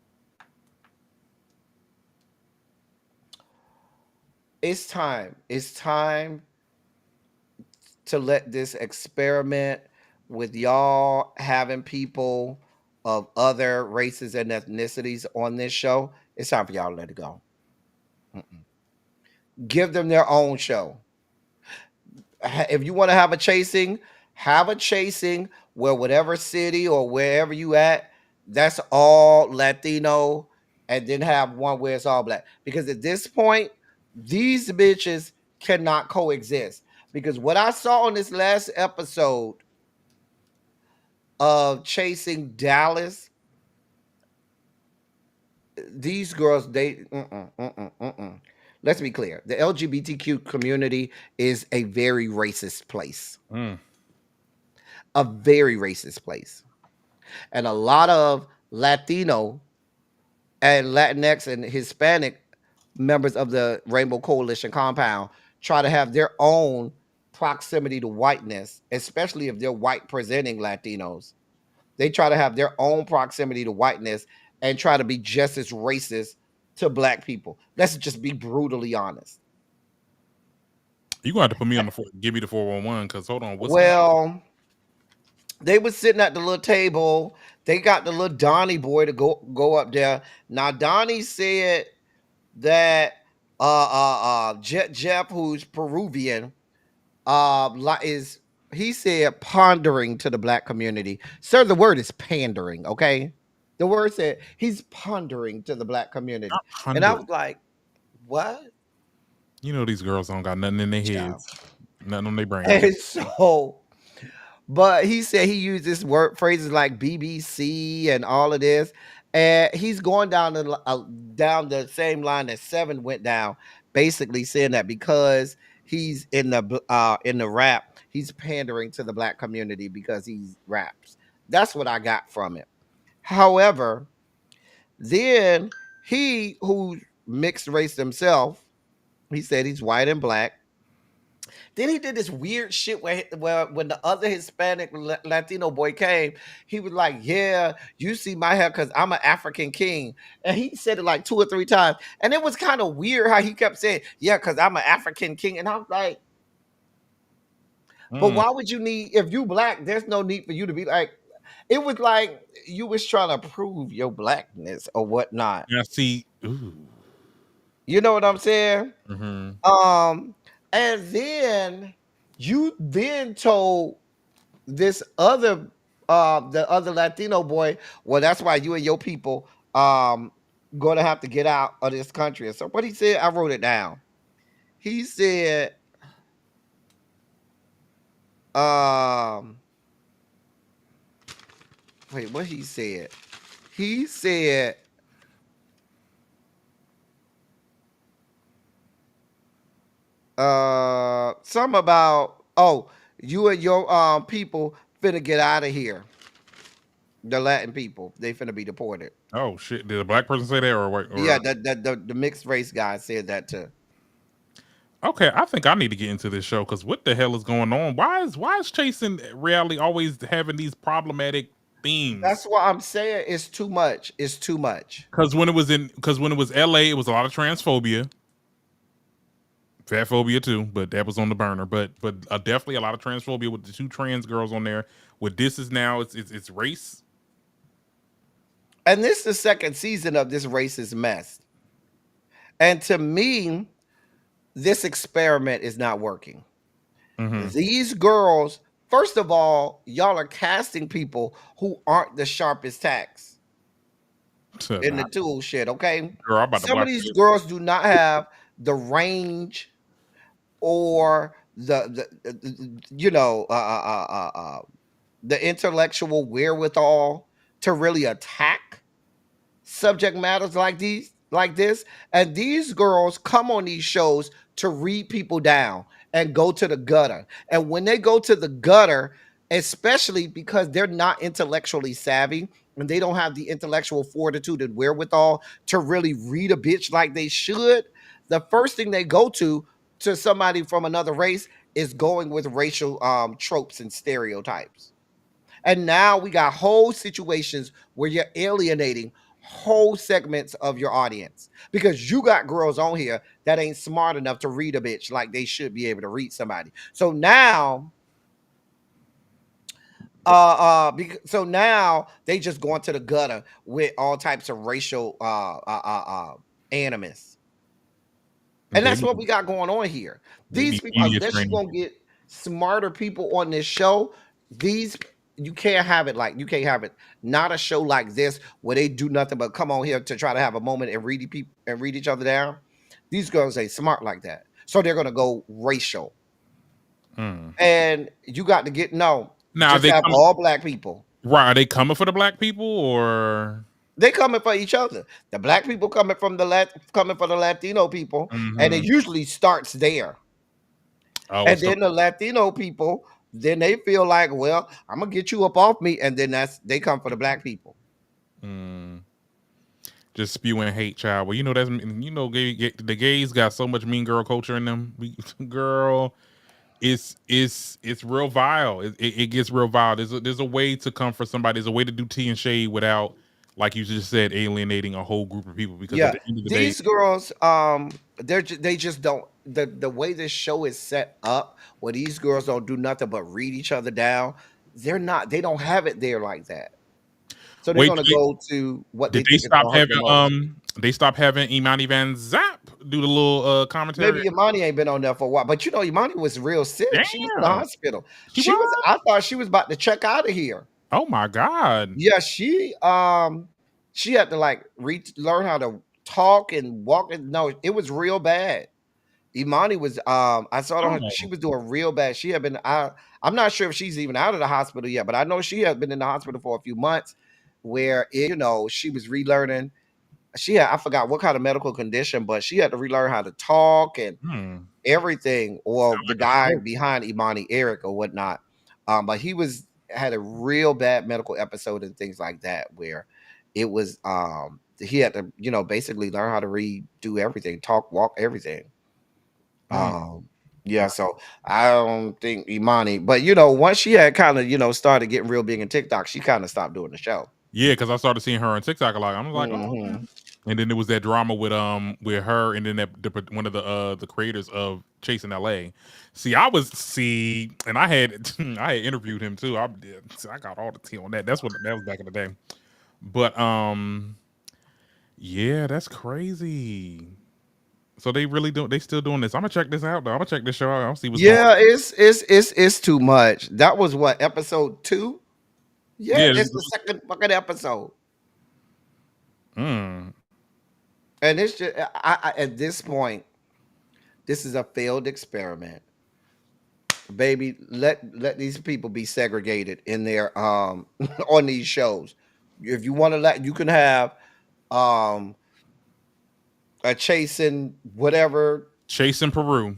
It's time. It's time to let this experiment with y'all having people of other races and ethnicities on this show. It's time for y'all to let it go. Give them their own show. If you want to have a chasing where whatever city or wherever you at, that's all Latino, and then have one where it's all black. Because at this point, these bitches cannot coexist. Because what I saw on this last episode of chasing Dallas, these girls, they, let's be clear. The LGBTQ community is a very racist place. A very racist place. And a lot of Latino and Latinx and Hispanic members of the Rainbow Coalition compound try to have their own proximity to whiteness, especially if they're white presenting Latinos. They try to have their own proximity to whiteness and try to be just as racist to black people. Let's just be brutally honest. You gonna have to put me on the give me the 411 because hold on, well, they was sitting at the little table. They got the little Donnie boy to go up there. Now Donnie said that Jeff, who's Peruvian, is, he said, pondering to the black community. Sir, the word is pandering, okay? The word said he's pondering to the black community. And I was like, what? You know these girls don't got nothing in their heads, nothing on their brain. And so, but he said he used this word phrases like BBC and all of this, and he's going down the same line that Seven went down, basically saying that because he's in the rap, he's pandering to the black community because he raps. That's what I got from it. However, then he, who mixed race himself, he said he's white and black. Then he did this weird shit where when the other Hispanic Latino boy came, he was like, yeah, you see my hair because I'm an African king. And he said it like 2 or 3 times. And it was kind of weird how he kept saying, yeah, because I'm an African king. And I was like, but why would you need, if you black, there's no need for you to be like, it was like you was trying to prove your blackness or whatnot. Yeah, see, you know what I'm saying? Mm-hmm. And then you then told this other the other Latino boy, well, that's why you and your people gonna have to get out of this country. And so what he said, I wrote it down. He said, wait, what he said? He said, something about, oh, you and your people finna get out of here. The Latin people, they finna be deported. Oh shit! Did a black person say that or what? Yeah, the mixed race guy said that too. Okay, I think I need to get into this show because what the hell is going on? Why is chasing reality always having these problematic themes? That's what I'm saying. It's too much. It's too much. Because when it was LA, it was a lot of transphobia. Fat phobia too, but that was on the burner. But definitely a lot of transphobia with the 2 trans girls on there. With this is now it's race. And this is the second season of this racist mess. And to me, this experiment is not working. Mm-hmm. These girls, first of all, y'all are casting people who aren't the sharpest tacks in the tool shit, okay? Girl, some of these girls do not have the range or the intellectual wherewithal to really attack subject matters like this. And these girls come on these shows to read people down and go to the gutter. And when they go to the gutter, especially because they're not intellectually savvy and they don't have the intellectual fortitude and wherewithal to really read a bitch like they should, the first thing they go to somebody from another race is going with racial tropes and stereotypes. And now we got whole situations where you're alienating whole segments of your audience because you got girls on here that ain't smart enough to read a bitch like they should be able to read somebody. So now they just going to the gutter with all types of racial animus. And that's what we got going on here. These people, unless you're gonna get smarter people on this show, you can't have it not a show like this where they do nothing but come on here to try to have a moment and read each other down. These girls ain't smart like that. So they're gonna go racial. And you got to get now they have all black people. Right? Are they coming for the black people or? They coming for each other. The black people coming from coming for the Latino people, and it Mhm. usually starts there. Oh, And so then the Latino people, then they feel like, well, I'm gonna get you up off me, and then they come for the black people. just spewing hate, child. Well, you know the gays got so much mean girl culture in them. Girl, it's real vile. It gets real vile. There's a way to come for somebody. There's a way to do tea and shade without, like you just said, alienating a whole group of people. Because at Yeah, the end of the day, these girls, they just don't, the way this show is set up, where these girls don't do nothing but read each other down. They don't have it there like that. So they're wait, gonna go to what they did they think is stop gonna hurt the having most. they stopped having Imani Van Zap do the little commentary? Maybe Imani ain't been on there for a while, but Imani was real sick. She was in the Damn, hospital. she was. I thought she was about to check out of here. Oh my god. Yeah, she had to like learn how to talk and walk. And no, it was real bad. Imani was I saw her, she Oh. was doing real bad. She had been I'm not sure if she's even out of the hospital yet, but I know she had been in the hospital for a few months where she was relearning. I forgot what kind of medical condition, but she had to relearn how to talk and everything. Or the Like a guy stroke. behind Imani, Eric or whatnot. But he had a real bad medical episode and things like that where it was he had to, basically learn how to do everything, talk, walk, everything. Mm. Yeah, so I don't think Imani, but once she had kind of, started getting real big in TikTok, she kind of stopped doing the show. Yeah, because I started seeing her on TikTok a lot. I was like, oh. Hmm. And then there was that drama with her, and then one of the creators of Chasing LA. And I had I had interviewed him too. I got all the tea on that. That was back in the day. But yeah, that's crazy. So they still doing this. I'm gonna check this out though. I'm gonna check this show out. I'll see what's going Yeah, on. it's too much. That was what, episode 2? Yeah, Yeah. it's the second fucking episode. Mm. And it's just at this point, this is a failed experiment. Baby, let these people be segregated in their on these shows. If you want to, you can have um a chasing whatever, Chasing Peru.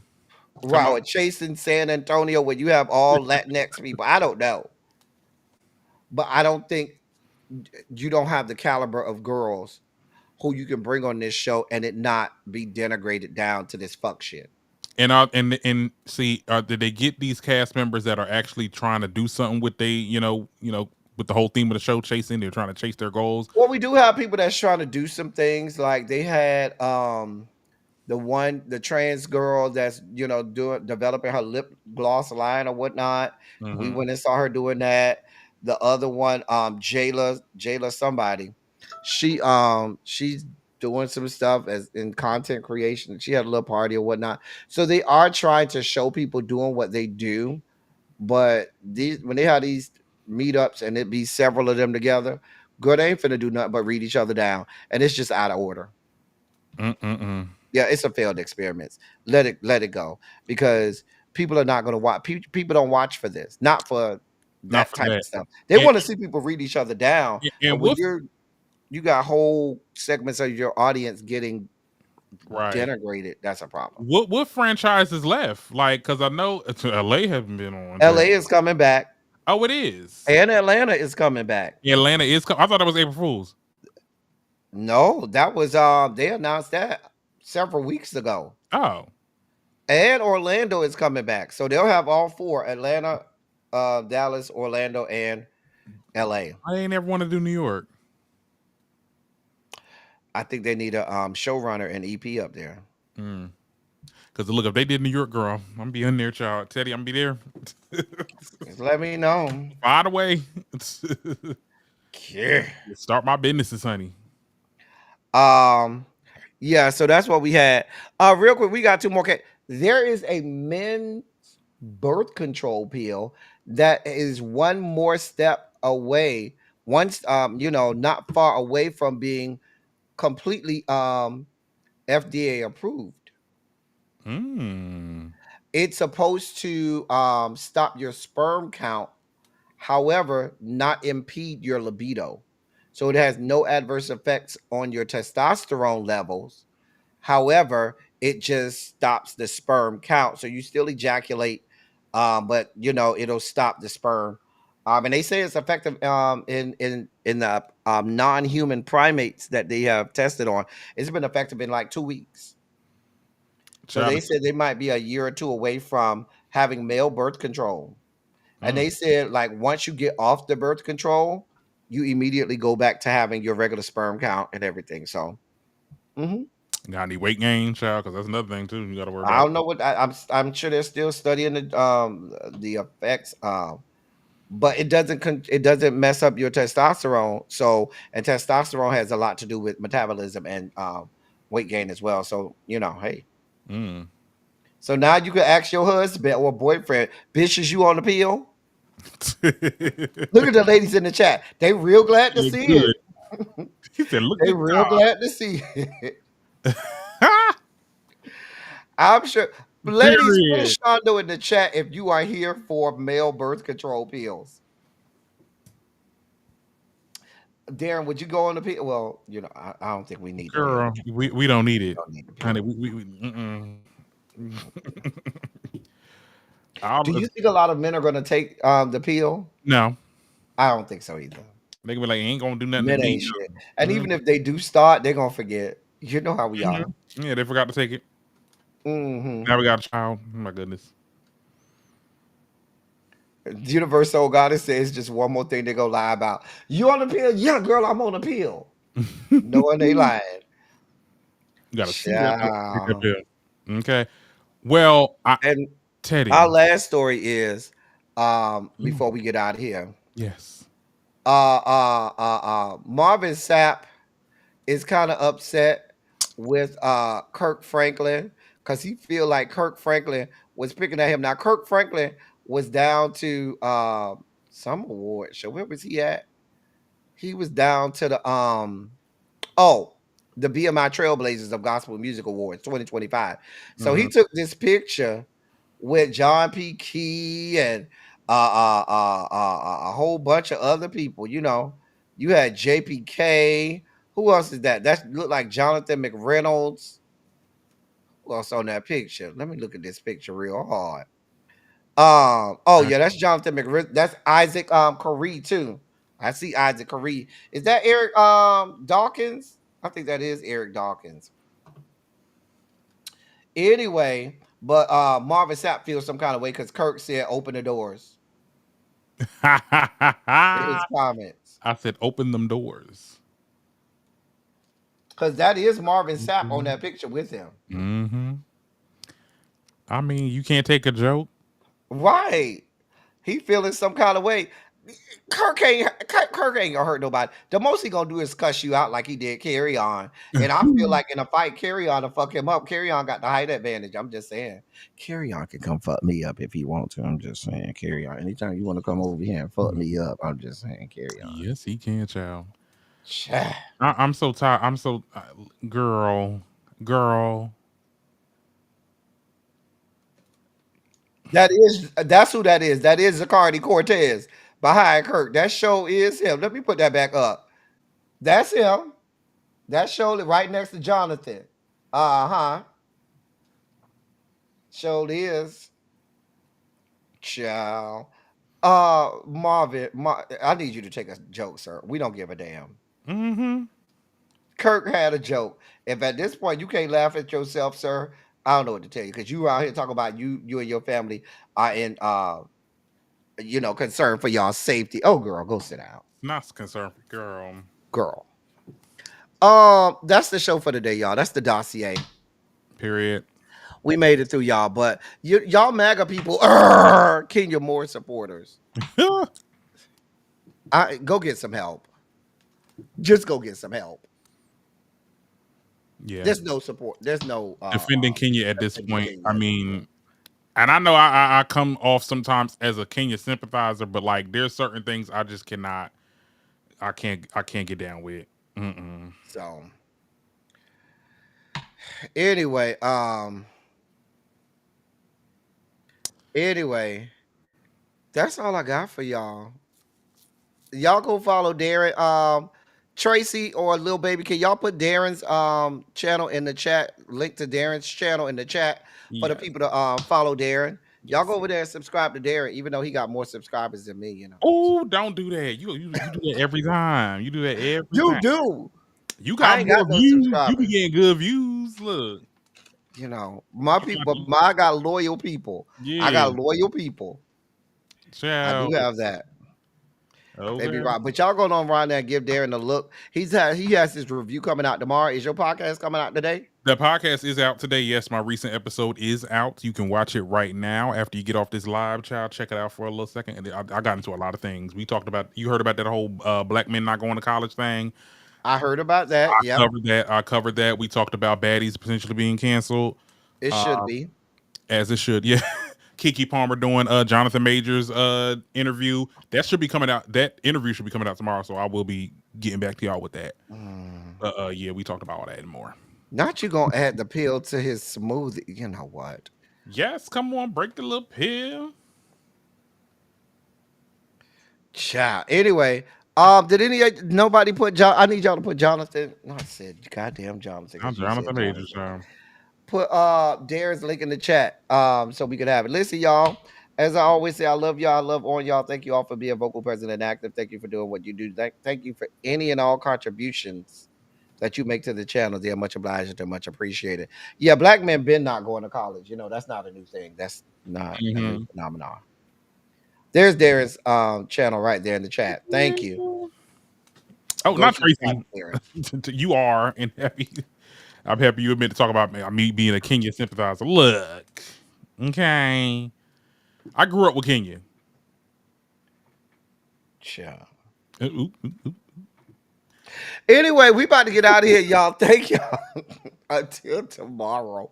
Come right, on. a chasing San Antonio where you have all Latinx people. I don't know. But I don't think you don't have the caliber of girls who you can bring on this show and it not be denigrated down to this fuck shit. And see, did they get these cast members that are actually trying to do something with with the whole theme of the show, chasing? They're trying to chase their goals. Well, we do have people that's trying to do some things. Like they had the trans girl that's developing her lip gloss line or whatnot. We Mm-hmm. went and saw her doing that. The other one, Jayla somebody, she's doing some stuff as in content creation. She had a little party or whatnot. So they are trying to show people doing what they do. But when they have these meetups and it be several of them together, girl, they ain't finna do nothing but read each other down, and it's just out of order. Mm-mm-mm. Yeah, it's a failed experiment. Let it go, because people are not going to watch. People don't watch for this, not for Not that for type that. of stuff. They And, want to see people read each other down. But and when what? you got whole segments of your audience getting Right. denigrated, that's a problem. What franchises left? Like, because I know LA haven't been on. LA is coming back, Oh, it is. and Atlanta is coming back. Atlanta is. I thought that was April Fools. No, that was they announced that several weeks ago. Oh. And Orlando is coming back. So they'll have all four: Atlanta, Dallas, Orlando, and LA. I ain't ever want to do New York. I think they need a showrunner and EP up there. Mm. Because look, if they did New York, girl, I'm gonna be in there, child. Teddy, I'm gonna be there. Just let me know. By the way, Yeah. start my businesses, honey. Yeah, so that's what we had. Real quick, we got two more. There is a men's birth control pill that is one more step away, not far away from being completely FDA approved. Mm. It's supposed to stop your sperm count however, not impede your libido. So it has no adverse effects on your testosterone levels. However, it just stops the sperm count. So you still ejaculate, but it'll stop the sperm. And they say it's effective in the non-human primates that they have tested on. It's been effective in like 2 weeks. So Child, they said they might be a year or two away from having male birth control. And mm, they said, like, once you get off the birth control, you immediately go back to having your regular sperm count and everything. So, mhm. got any weight gain, child? Because that's another thing too. You got to worry I about. don't know what I'm sure they're still studying the effects, but it doesn't mess up your testosterone. So, and testosterone has a lot to do with metabolism and weight gain as well. So, hey. Mm. So now you can ask your husband or boyfriend, bitch, is you on the pill? Look at the ladies in the chat. They real glad to Yeah, see it. good. He said, "Look They at real glad to see it. God." I'm sure. Ladies, put a Period. shondo in the chat if you are here for male birth control pills. Darren, would you go on the pill? Well, I don't think we need the pill. Girl, we don't need We it, don't need the honey. pill. We I'll, Do you think a lot of men are going to take the pill? no, I don't think so either. they can be like, ain't gonna do nothing to Men me. ain't shit. And Mm, even if they do start, they're going to forget. You know how we are. yeah, they forgot to take it. Hmm. Now we got a child. Oh my goodness. Universal Goddess says just one more thing they're going to lie about. You on the pill? Yeah, girl, I'm on the pill. Knowing they lying. You got to see that. Take that Child. pill. Okay. Well, And Teddy. our last story is Ooh, before we get out of here. yes. Marvin Sapp is kind of upset with Kirk Franklin because he feel like Kirk Franklin was picking at him. Now Kirk Franklin was down to some award show. Where was he at? He was down to the BMI Trailblazers of Gospel Music Awards 2025. So he Mhm. took this picture with John P. Key and a whole bunch of other people. You had JPK. Who else is that? That looked like Jonathan McReynolds. Who else on that picture? Let me look at this picture real hard. Oh Okay. yeah, that's Jonathan McReynolds. That's Isaac Caree too. I see Isaac Caree. Is that Eric Dawkins? I think that is Eric Dawkins. Anyway, but Marvin Sapp feels some kind of way because Kirk said open the doors in his I comments. said, open them doors. Because that is Marvin Sapp on that picture with him. Mm-hmm. I mean, you can't take a joke. Right. He feeling some kind of way. Kirk ain't gonna hurt nobody. The most he gonna do is cuss you out like he did Carry On. And I feel like in a fight, Carry On to fuck him up. Carry On got the height advantage. I'm just saying. Carry On can come fuck me up if he wants to. I'm just saying. Carry On. Anytime you want to come over here and fuck me up, I'm just saying. Carry On. Yes, he can, child. Cha. I'm so tired. I'm so girl. That's who that is. That is Zacardi Cortez behind Kirk. That show is him. Let me put that back up. That's him. That show right next to Jonathan. Uh-huh. Show is. Ciao. Marvin, I need you to take a joke, sir. We don't give a damn. Mm-hmm. Kirk had a joke. If at this point you can't laugh at yourself, sir, I don't know what to tell you because you out here talking about you and your family are in concern for y'all safety. Oh, girl, go sit down, Not concerned, girl. girl. That's the show for today, y'all. That's the dossier. Period. We made it through, y'all. But y'all MAGA people, Kenya Moore supporters, go get some help. Just go get some help. Yeah. There's no support. There's no Defending Kenya at this defending point. Kenya I at this mean, point. and I know I come off sometimes as a Kenya sympathizer, but like there's certain things I just cannot. I can't get down with. Mm-mm. So anyway, anyway, that's all I got for y'all. Y'all go follow Darren. Tracy or Lil Baby, can y'all put Darren's channel in the chat? Link to Darren's channel in the chat for the Yes. people to follow Darren. Y'all Yes. go over there and subscribe to Darren, even though he got more subscribers than me. Oh, don't do that. You do that every time. You do that every You time. do. You I got ain't more got no views. You be subscribers. getting good views. Look. My You got people, I got loyal people. I yeah. got loyal people. I do Child. have that. They be Okay. right. But y'all going on right now and give Darren a look. He has his review coming out tomorrow. Is your podcast coming out today? The podcast is out today. Yes, my recent episode is out. You can watch it right now after you get off this live, child. Check it out for a little second. And I got into a lot of things. We talked about, you heard about that whole black men not going to college thing. I heard about that. Yep. I covered that. We talked about baddies potentially being canceled. It should be. As it should. Yeah. Kiki Palmer doing Jonathan Major's interview. That should be coming out. That interview should be coming out tomorrow. So I will be getting back to y'all with that. Yeah, we talked about all that and more. Not you gonna add the pill to his smoothie. You know what? Yes, come on, break the little pill. Child. Anyway, did nobody put John? I need y'all to put Jonathan. No, I said goddamn Jonathan. I'm 'Cause you Jonathan said Majors, Jonathan. Put Darren's link in the chat so we could have it. Listen, y'all. As I always say, I love y'all. I love all y'all. Thank you all for being vocal, present, and active. Thank you for doing what you do. Thank you for any and all contributions that you make to the channel. They are much obliged. They're much appreciated. Yeah, black men been not going to college. That's not a new thing. That's not a new phenomenon. There's Darren's channel right there in the chat. Thank you. Oh, Go not subscribe Tracy. to Darren. You are, and I'm happy you admit to talk about me being a Kenya sympathizer. Look, okay, I grew up with Kenya. Sure. Ooh. Anyway, we about to get out of here, y'all. Thank y'all. Until tomorrow.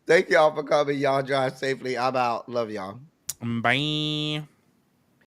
Thank y'all for coming. Y'all drive safely. I'm out. Love y'all. Bye.